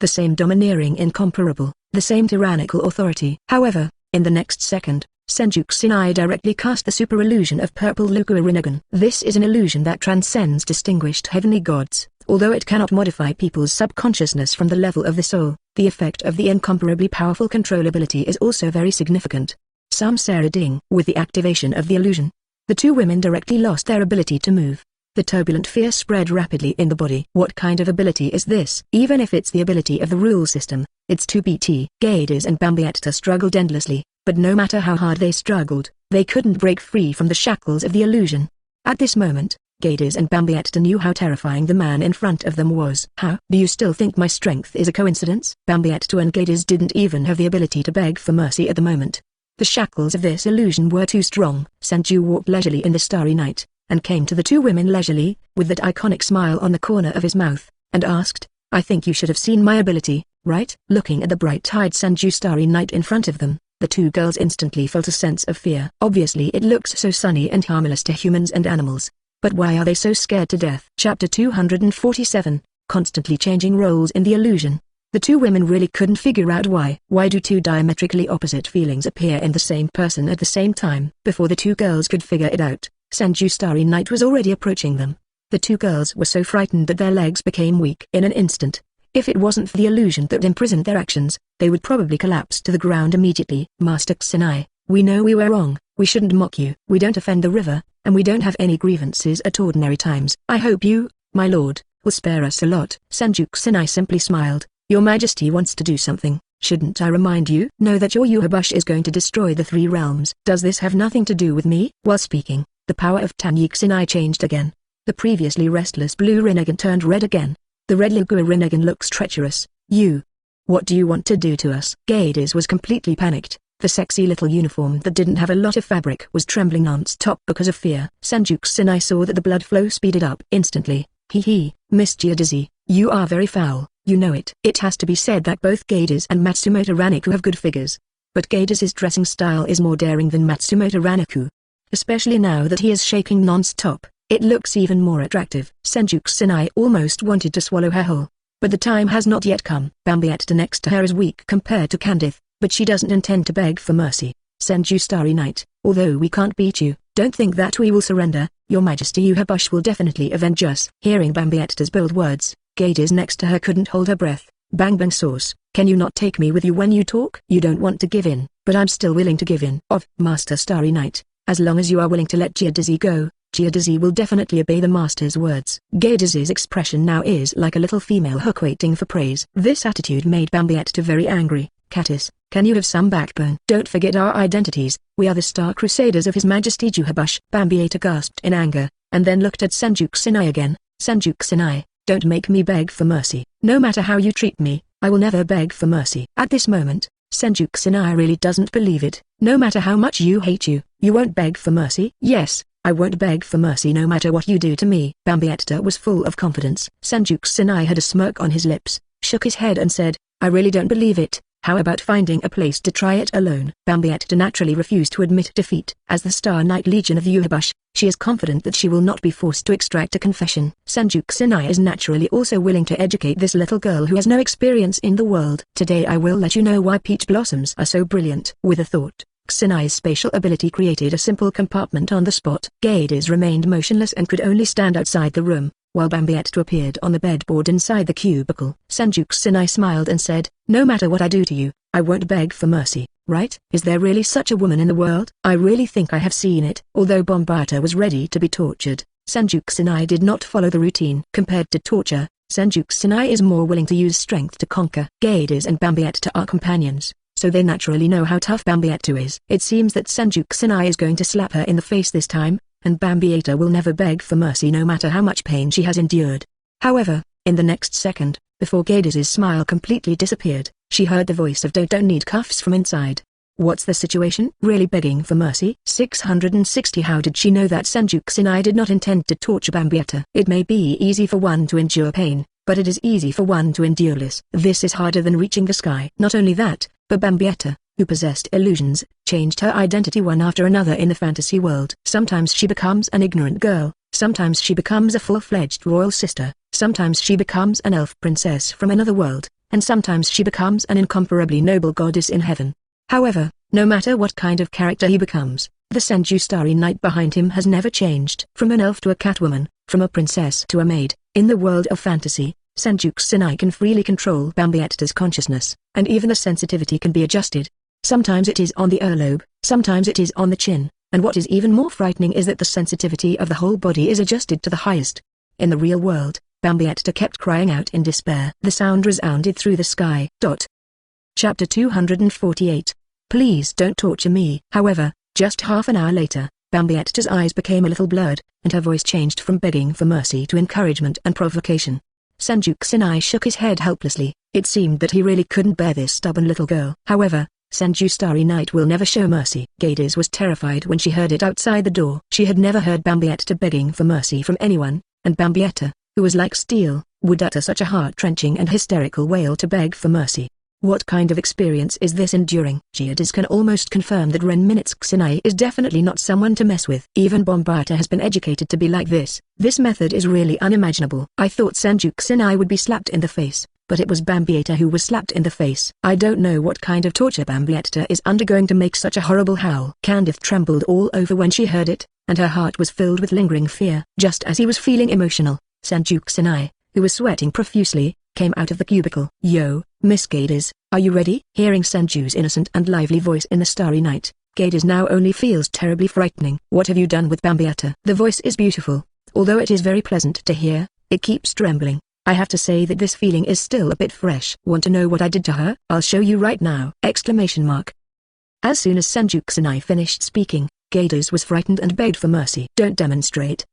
The same domineering incomparable, the same tyrannical authority. However, in the next second, Senju Kusanai directly cast the super illusion of purple Lukua Rinnegan. This is an illusion that transcends distinguished heavenly gods. Although it cannot modify people's subconsciousness from the level of the soul, the effect of the incomparably powerful control ability is also very significant. Samsara Ding. With the activation of the illusion, the two women directly lost their ability to move. The turbulent fear spread rapidly in the body. What kind of ability is this? Even if it's the ability of the rule system, it's 2BT. Kages and Bambietta struggled endlessly, but no matter how hard they struggled, they couldn't break free from the shackles of the illusion. At this moment, Kages and Bambietta knew how terrifying the man in front of them was. How? Do you still think my strength is a coincidence? Bambietta and Kages didn't even have the ability to beg for mercy at the moment. The shackles of this illusion were too strong. Senju walked leisurely in the starry night, and came to the two women leisurely, with that iconic smile on the corner of his mouth, and asked, "I think you should have seen my ability, right?" Looking at the bright-eyed Senju starry night in front of them, the two girls instantly felt a sense of fear. Obviously it looks so sunny and harmless to humans and animals. But why are they so scared to death? Chapter 247, Constantly Changing Roles in the Illusion. The two women really couldn't figure out why. Why do two diametrically opposite feelings appear in the same person at the same time? Before the two girls could figure it out, Senju Starry Night was already approaching them. The two girls were so frightened that their legs became weak in an instant. If it wasn't for the illusion that imprisoned their actions, they would probably collapse to the ground immediately. Master Kusanai, we know we were wrong. We shouldn't mock you. We don't offend the river, and we don't have any grievances at ordinary times. I hope you, my lord, will spare us a lot. Senju Kusanai simply smiled. Your Majesty wants to do something. Shouldn't I remind you? Know that your Yuhabush is going to destroy the three realms. Does this have nothing to do with me? While speaking, the power of Tanya Kusanai changed again. The previously restless blue Rinnegan turned red again. The red Lugua Rinnegan looks treacherous. You. What do you want to do to us? Kages was completely panicked. The sexy little uniform that didn't have a lot of fabric was trembling non-stop because of fear. Senju Kusanai saw that the blood flow speeded up instantly. Miss Giadazi, you are very foul, you know it. It has to be said that both Kages and Matsumoto Rangiku have good figures. But Kages' dressing style is more daring than Matsumoto Rangiku. Especially now that he is shaking non-stop, it looks even more attractive. Senju Kusanai almost wanted to swallow her whole. But the time has not yet come. Bambietta next to her is weak compared to Candice, but she doesn't intend to beg for mercy. Senju Starry Night, although we can't beat you, don't think that we will surrender. Your Majesty Yuhabush will definitely avenge us. Hearing Bambietta's bold words, Kages next to her couldn't hold her breath. Bang bang sauce, can you not take me with you when you talk? You don't want to give in, but I'm still willing to give in. Of Master Starry Night, as long as you are willing to let Giadazi go, Giadazi will definitely obey the Master's words. Kages' expression now is like a little female hook waiting for praise. This attitude made Bambietta very angry. Katis, can you have some backbone? Don't forget our identities. We are the Star Crusaders of His Majesty Yuhabush. Bambietta gasped in anger, and then looked at Senju Kusanai again. Senju Kusanai, don't make me beg for mercy. No matter how you treat me, I will never beg for mercy. At this moment, Senju Kusanai really doesn't believe it. No matter how much you hate you won't beg for mercy? Yes, I won't beg for mercy no matter what you do to me. Bambietta was full of confidence. Senju Kusanai had a smirk on his lips, shook his head and said, I really don't believe it. How about finding a place to try it alone? Bambietta naturally refused to admit defeat. As the Star Knight Legion of the Yuhabush, she is confident that she will not be forced to extract a confession. Senju Kusanai is naturally also willing to educate this little girl who has no experience in the world. Today I will let you know why peach blossoms are so brilliant. With a thought, Kusanai's spatial ability created a simple compartment on the spot. Kages remained motionless and could only stand outside the room, while Bambietta appeared on the bedboard inside the cubicle. Senju Kusanai smiled and said, no matter what I do to you, I won't beg for mercy, right? Is there really such a woman in the world? I really think I have seen it. Although Bambietta was ready to be tortured, Senju Kusanai did not follow the routine. Compared to torture, Senju Kusanai is more willing to use strength to conquer. Kages and Bambietta are companions, so they naturally know how tough Bambietta is. It seems that Senju Kusanai is going to slap her in the face this time, and Bambietta will never beg for mercy no matter how much pain she has endured. However, in the next second, before Kages' smile completely disappeared, she heard the voice of Don't need cuffs from inside. What's the situation? Really begging for mercy? 660. How did she know that Senju Kusanai did not intend to torture Bambietta? It may be easy for one to endure pain, but it is easy for one to endure bliss. This is harder than reaching the sky. Not only that, but Bambietta, who possessed illusions, changed her identity one after another in the fantasy world. Sometimes she becomes an ignorant girl, sometimes she becomes a full-fledged royal sister, sometimes she becomes an elf princess from another world, and sometimes she becomes an incomparably noble goddess in heaven. However, no matter what kind of character he becomes, the Senju Starry Night behind him has never changed. From an elf to a catwoman, from a princess to a maid, in the world of fantasy, Senju Kusanai can freely control Bambietta's consciousness, and even the sensitivity can be adjusted. Sometimes it is on the earlobe, sometimes it is on the chin, and what is even more frightening is that the sensitivity of the whole body is adjusted to the highest. In the real world, Bambietta kept crying out in despair. The sound resounded through the sky. Chapter 248. Please don't torture me. However, just half an hour later, Bambietta's eyes became a little blurred, and her voice changed from begging for mercy to encouragement and provocation. Senju Kusanai shook his head helplessly. It seemed that he really couldn't bear this stubborn little girl. However, Senju Starry Night will never show mercy. Kages was terrified when she heard it outside the door. She had never heard Bambietta begging for mercy from anyone, and Bambietta, who was like steel, would utter such a heart-wrenching and hysterical wail to beg for mercy. What kind of experience is this enduring? Kages can almost confirm that Kusanai is definitely not someone to mess with. Even Bambietta has been educated to be like this. This method is really unimaginable. I thought Senju Kusanai would be slapped in the face, but it was Bambietta who was slapped in the face. I don't know what kind of torture Bambietta is undergoing to make such a horrible howl. Candice trembled all over when she heard it, and her heart was filled with lingering fear. Just as he was feeling emotional, Senju Kusanai, who was sweating profusely, came out of the cubicle. "Yo, Miss Kages, are you ready?" Hearing Senju's innocent and lively voice in the starry night, Kages now only feels terribly frightening. "What have you done with Bambietta?" The voice is beautiful, although it is very pleasant to hear, it keeps trembling. I have to say that this feeling is still a bit fresh. "Want to know what I did to her? I'll show you right now!" Exclamation mark. As soon as Senju Kusanai finished speaking, Kages was frightened and begged for mercy. Don't demonstrate.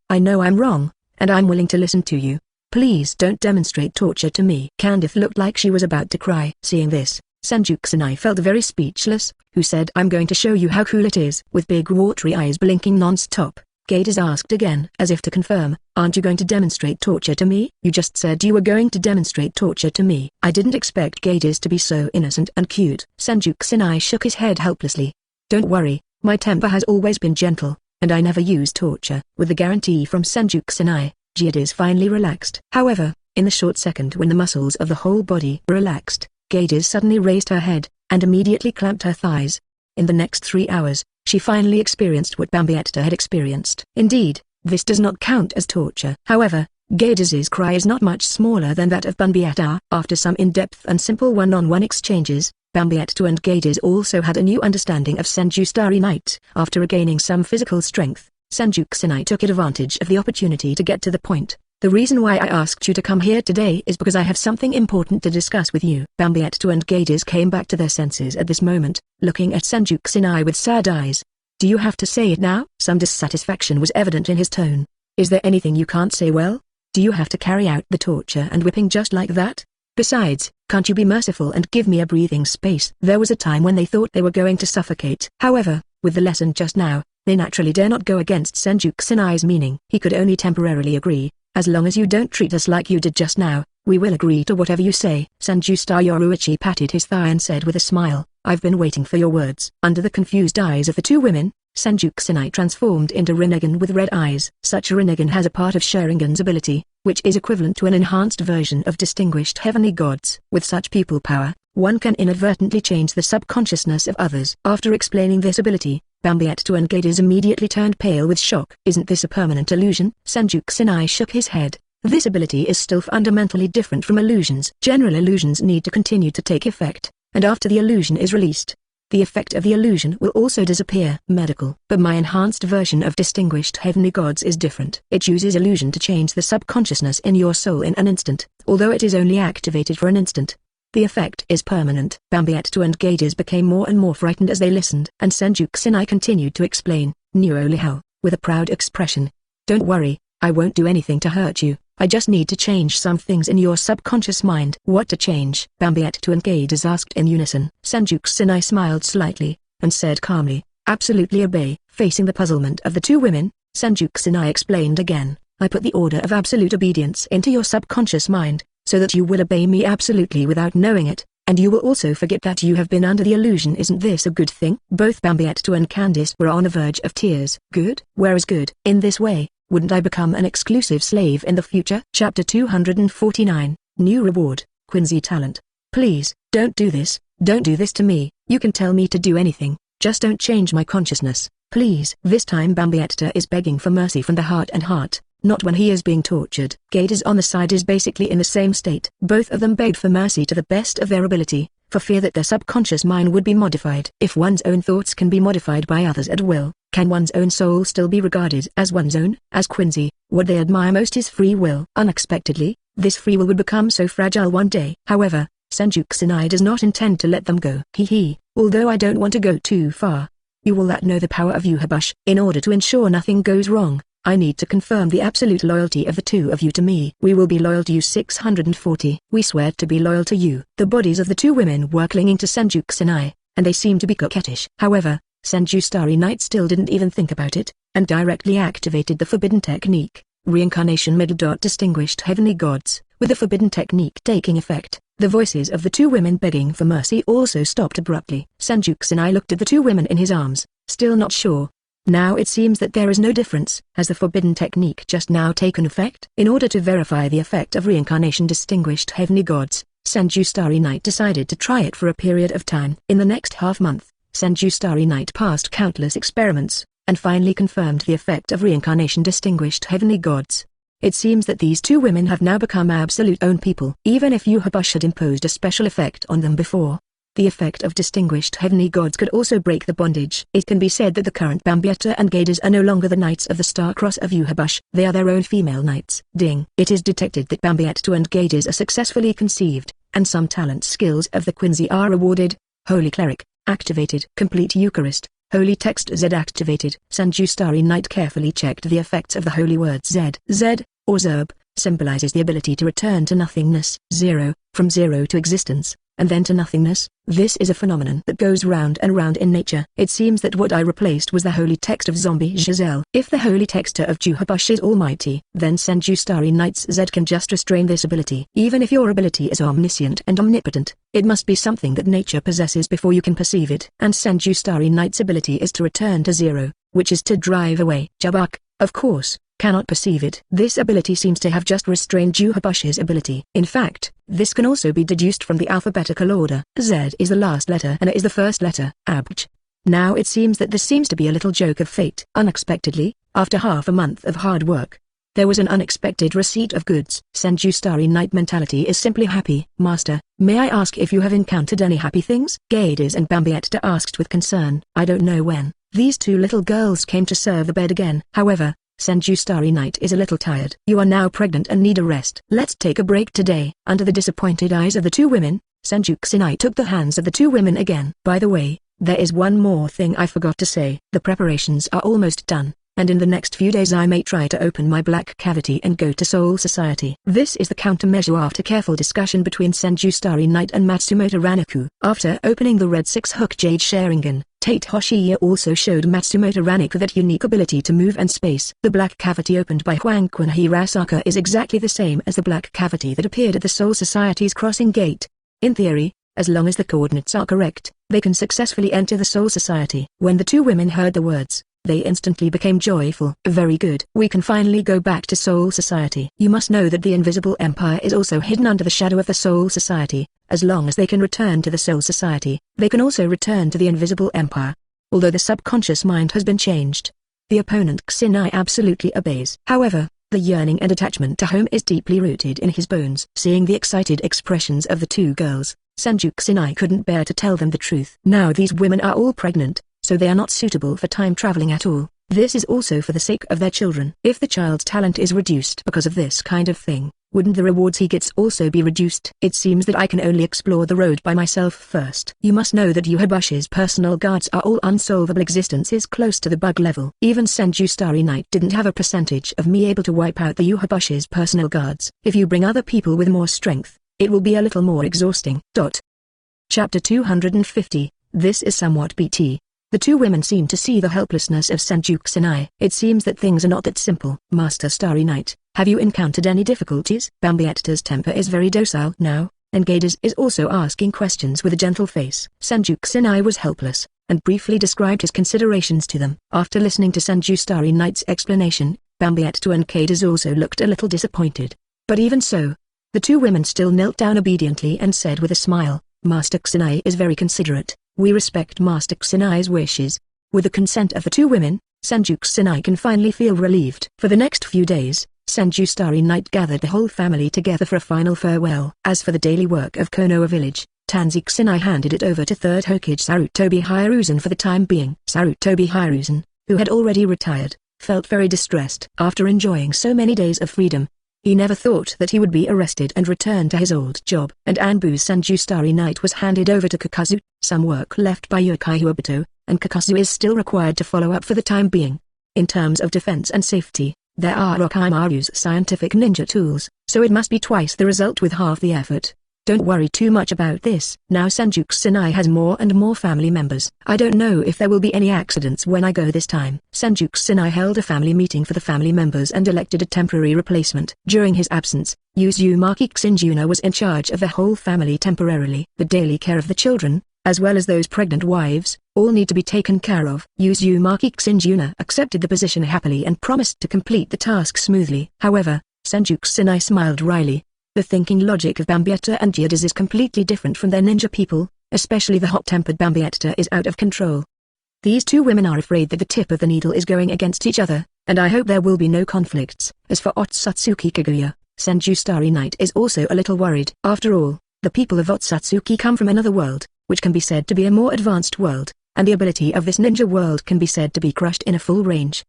I know I'm wrong, and I'm willing to listen to you. Please don't demonstrate torture to me." Candice looked like she was about to cry. Seeing this, Senju Kusanai felt very speechless, who said, "I'm going to show you how cool it is." With big watery eyes blinking non-stop, Kages asked again, as if to confirm, "Aren't you going to demonstrate torture to me? You just said you were going to demonstrate torture to me." I didn't expect Kages to be so innocent and cute. Senju Kusanai shook his head helplessly. "Don't worry, my temper has always been gentle, and I never use torture." With the guarantee from Senju Kusanai, Kages finally relaxed. However, in the short second when the muscles of the whole body relaxed, Kages suddenly raised her head, and immediately clamped her thighs. In the next 3 hours, she finally experienced what Bambietta had experienced. Indeed, this does not count as torture. However, Kages's cry is not much smaller than that of Bambietta. After some in-depth and simple one-on-one exchanges, Bambietta and Kages also had a new understanding of Senju Starry Night. After regaining some physical strength, Senju Kusanai took advantage of the opportunity to get to the point. "The reason why I asked you to come here today is because I have something important to discuss with you." Bambietta and Kages came back to their senses at this moment, looking at Senju Kusanai with sad eyes. "Do you have to say it now?" Some dissatisfaction was evident in his tone. "Is there anything you can't say well? Do you have to carry out the torture and whipping just like that? Besides, can't you be merciful and give me a breathing space?" There was a time when they thought they were going to suffocate. However, with the lesson just now, they naturally dare not go against Senju Kusanai's meaning. He could only temporarily agree. "As long as you don't treat us like you did just now, we will agree to whatever you say." Senju Yoruichi patted his thigh and said with a smile, "I've been waiting for your words." Under the confused eyes of the two women, Senju Kusanai transformed into Rinnegan with red eyes. Such Rinnegan has a part of Sharingan's ability, which is equivalent to an enhanced version of distinguished heavenly gods. With such people power, one can inadvertently change the subconsciousness of others. After explaining this ability, Bambietta and Kages immediately turned pale with shock. "Isn't this a permanent illusion?" Senju Kusanai shook his head. "This ability is still fundamentally different from illusions. General illusions need to continue to take effect, and after the illusion is released, the effect of the illusion will also disappear." Medical. "But my enhanced version of distinguished heavenly gods is different. It uses illusion to change the subconsciousness in your soul in an instant, although it is only activated for an instant. The effect is permanent." Bambietta and Kages became more and more frightened as they listened. And Senju Kusanai continued to explain, Nuolihao, with a proud expression. "Don't worry, I won't do anything to hurt you. I just need to change some things in your subconscious mind." "What to change?" Bambietta and Kages asked in unison. Senju Kusanai smiled slightly, and said calmly, "Absolutely obey." Facing the puzzlement of the two women, Senju Kusanai explained again, "I put the order of absolute obedience into your subconscious mind, so that you will obey me absolutely without knowing it, and you will also forget that you have been under the illusion. Isn't this a good thing?" Both Bambietta and Candice were on the verge of tears. "Good? Where is good? In this way, wouldn't I become an exclusive slave in the future?" Chapter 249, New Reward, Quincy Talent. "Please, don't do this. Don't do this to me. You can tell me to do anything, just don't change my consciousness, please." This time Bambietta is begging for mercy from the heart and heart, not when he is being tortured. Kages on the side is basically in the same state. Both of them begged for mercy to the best of their ability, for fear that their subconscious mind would be modified. If one's own thoughts can be modified by others at will, can one's own soul still be regarded as one's own? As Quincy, what they admire most is free will. Unexpectedly, this free will would become so fragile one day. However, Senju Kusanai does not intend to let them go. Although I don't want to go too far. You will let know the power of Uchiha. In order to ensure nothing goes wrong, I need to confirm the absolute loyalty of the two of you to me. We will be loyal to you. 640. We swear to be loyal to you. The bodies of the two women were clinging to Senju Kusanai, and they seemed to be coquettish. However, Senju Starry Night still didn't even think about it, and directly activated the forbidden technique, Reincarnation Distinguished Heavenly Gods. With the forbidden technique taking effect, the voices of the two women begging for mercy also stopped abruptly. Senju Kusanai looked at the two women in his arms, still not sure. Now it seems that there is no difference. Has the forbidden technique just now taken effect? In order to verify the effect of Reincarnation Distinguished Heavenly Gods, Senju Starry Night decided to try it for a period of time. In the next half-month, Senju Starry Night passed countless experiments, and finally confirmed the effect of Reincarnation Distinguished Heavenly Gods. It seems that these two women have now become absolute own people. Even if Uchiha had imposed a special effect on them before, the effect of Distinguished Heavenly Gods could also break the bondage. It can be said that the current Bambietta and Kages are no longer the Knights of the Star-Cross of Uchiha. They are their own female knights. Ding. It is detected that Bambietta and Kages are successfully conceived, and some talent skills of the Quincy are awarded. Holy Cleric, activated. Complete Eucharist, Holy Text Z activated. Senju Starry Night carefully checked the effects of the holy word Z. Z, or Zerb, symbolizes the ability to return to nothingness. Zero, from zero to existence, and then to nothingness. This is a phenomenon that goes round and round in nature. It seems that what I replaced was the holy text of Zombie Giselle. If the holy text of Uchiha is almighty, then Senju Starry Night's Z can just restrain this ability. Even if your ability is omniscient and omnipotent, it must be something that nature possesses before you can perceive it. And Senju Starry Night's ability is to return to zero, which is to drive away. Jabuk, of course, cannot perceive it. This ability seems to have just restrained Uchiha's ability. In fact, this can also be deduced from the alphabetical order. Z is the last letter and A is the first letter. Abj. Now it seems that this seems to be a little joke of fate. Unexpectedly, after half a month of hard work, there was an unexpected receipt of goods. Senju Starry Night mentality is simply happy. Master, may I ask if you have encountered any happy things? Kages and Bambietta asked with concern. I don't know when. These two little girls came to serve the bed again. However, Senju Starry Night is a little tired. You are now pregnant and need a rest. Let's take a break today. Under the disappointed eyes of the two women, Senju Kusanai took the hands of the two women again. By the way, there is one more thing I forgot to say. The preparations are almost done, and in the next few days I may try to open my black cavity and go to Soul Society. This is the countermeasure after careful discussion between Senju Starry Night and Matsumoto Rangiku. After opening the red 6-hook Jade Sharingan, Tate Hoshiya also showed Matsumoto Rangiku that unique ability to move and space. The black cavity opened by Huangquan Hirasaka is exactly the same as the black cavity that appeared at the Soul Society's crossing gate. In theory, as long as the coordinates are correct, they can successfully enter the Soul Society. When the two women heard the words, they instantly became joyful. Very good. We can finally go back to Soul Society. You must know that the Invisible Empire is also hidden under the shadow of the Soul Society. As long as they can return to the Soul Society, they can also return to the Invisible Empire. Although the subconscious mind has been changed, the opponent Kusanai absolutely obeys. However, the yearning and attachment to home is deeply rooted in his bones. Seeing the excited expressions of the two girls, Senju Kusanai couldn't bear to tell them the truth. Now these women are all pregnant, so they are not suitable for time traveling at all. This is also for the sake of their children. If the child's talent is reduced because of this kind of thing, wouldn't the rewards he gets also be reduced? It seems that I can only explore the road by myself first. You must know that Uchiha's personal guards are all unsolvable existences close to the bug level. Even Senju Starry Night didn't have a percentage of me able to wipe out the Uchiha's personal guards. If you bring other people with more strength, it will be a little more exhausting. Chapter 250. This is somewhat BT. The two women seem to see the helplessness of Senju Kusanai. It seems that things are not that simple. Master Starry Night, have you encountered any difficulties? Bambietta's temper is very docile now, and Kages is also asking questions with a gentle face. Senju Kusanai was helpless, and briefly described his considerations to them. After listening to Senju Starry Night's explanation, Bambietta and Kages also looked a little disappointed. But even so, the two women still knelt down obediently and said with a smile, Master Kusanai is very considerate. We respect Master Kusanai's wishes. With the consent of the two women, Senju Kusanai can finally feel relieved. For the next few days, Senju Starry Night gathered the whole family together for a final farewell. As for the daily work of Konoha village, Tansei Kusanai handed it over to third Hokage Sarutobi Hiruzen for the time being. Sarutobi Hiruzen, who had already retired, felt very distressed. After enjoying so many days of freedom, he never thought that he would be arrested and return to his old job. And Anbu's Senju Starry Night was handed over to Kakazu. Some work left by Yokai Obito, and Kakazu is still required to follow up for the time being. In terms of defense and safety, there are Orochimaru's scientific ninja tools, so it must be twice the result with half the effort. Don't worry too much about this. Now Senju Kusanai has more and more family members. I don't know if there will be any accidents when I go this time. Senju Kusanai held a family meeting for the family members and elected a temporary replacement. During his absence, Uzumaki Senjuna was in charge of the whole family temporarily. The daily care of the children, as well as those pregnant wives, all need to be taken care of. Uzumaki Senjuna accepted the position happily and promised to complete the task smoothly. However, Senju Kusanai smiled wryly. The thinking logic of Bambietta and Giades is completely different from their ninja people, especially the hot-tempered Bambietta is out of control. These two women are afraid that the tip of the needle is going against each other, and I hope there will be no conflicts. As for Otsutsuki Kaguya, Senju Starry Night is also a little worried. After all, the people of Otsutsuki come from another world, which can be said to be a more advanced world, and the ability of this ninja world can be said to be crushed in a full range.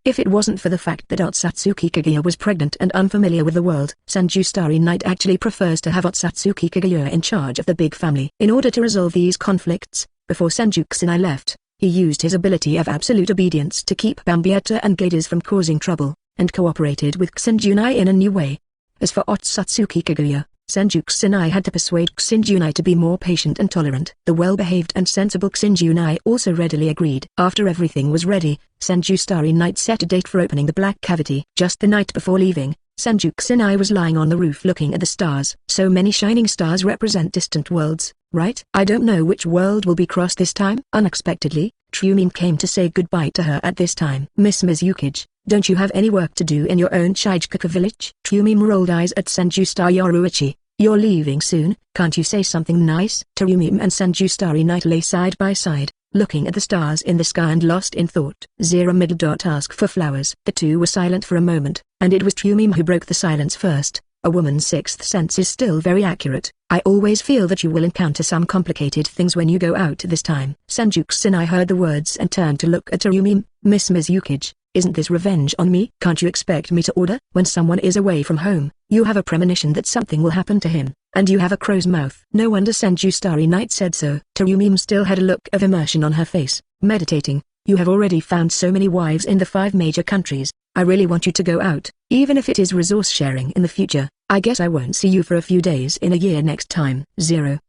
If it wasn't for the fact that Otsutsuki Kaguya was pregnant and unfamiliar with the world, Senju Starry Night actually prefers to have Otsutsuki Kaguya in charge of the big family. In order to resolve these conflicts, before Senju Kusanai left, he used his ability of absolute obedience to keep Bambietta and Gades from causing trouble, and cooperated with Senjunai in a new way. As for Otsutsuki Kaguya, Senju Kusanai had to persuade Senjunai to be more patient and tolerant. The well-behaved and sensible Senjunai also readily agreed. After everything was ready, Senju Starry Night set a date for opening the black cavity. Just the night before leaving, Senju Kusanai was lying on the roof looking at the stars. So many shining stars represent distant worlds, right? I don't know which world will be crossed this time. Unexpectedly, Trumim came to say goodbye to her at this time. Miss Mizukage, don't you have any work to do in your own Shigekoku village? Trumim rolled eyes at Senju Starry Yoruichi. You're leaving soon, can't you say something nice? Trumim and Senju Starry Night lay side by side, looking at the stars in the sky and lost in thought. Zero middle dot ask for flowers. The two were silent for a moment, and it was Trumim who broke the silence first. A woman's sixth sense is still very accurate. I always feel that you will encounter some complicated things when you go out this time. Senju Kusanai heard the words and turned to look at Trumim. Miss Mizukage, isn't this revenge on me? Can't you expect me to order? When someone is away from home, you have a premonition that something will happen to him, and you have a crow's mouth. No wonder Senju Starry Night said so. Trumim still had a look of immersion on her face, meditating. You have already found so many wives in the 5 major countries. I really want you to go out, even if it is resource sharing in the future. I guess I won't see you for a few days in a year next time.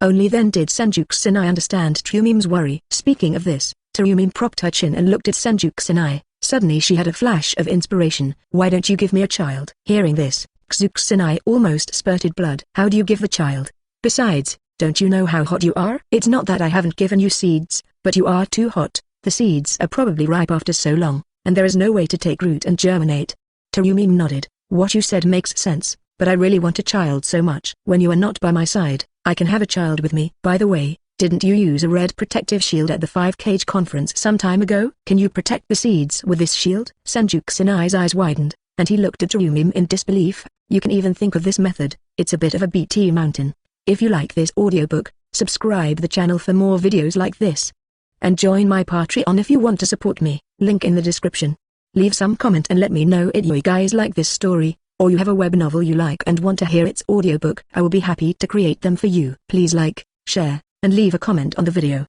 Only then did Senju Kusanai understand Trumim's worry. Speaking of this, Trumim propped her chin and looked at Senju Kusanai. Suddenly she had a flash of inspiration. Why don't you give me a child? Hearing this, Kusanai almost spurted blood. How do you give the child? Besides, don't you know how hot you are? It's not that I haven't given you seeds, but you are too hot. The seeds are probably ripe after so long, and there is no way to take root and germinate. Trumim nodded. What you said makes sense, but I really want a child so much. When you are not by my side, I can have a child with me. By the way, didn't you use a red protective shield at the 5-Cage conference some time ago? Can you protect the seeds with this shield? Senju Kusanai's eyes widened, and he looked at Trumim in disbelief. You can even think of this method. It's a bit of a BT mountain. If you like this audiobook, subscribe the channel for more videos like this. And join my Patreon if you want to support me, link in the description. Leave some comment and let me know if you guys like this story, or you have a web novel you like and want to hear its audiobook. I will be happy to create them for you. Please like, share, and leave a comment on the video.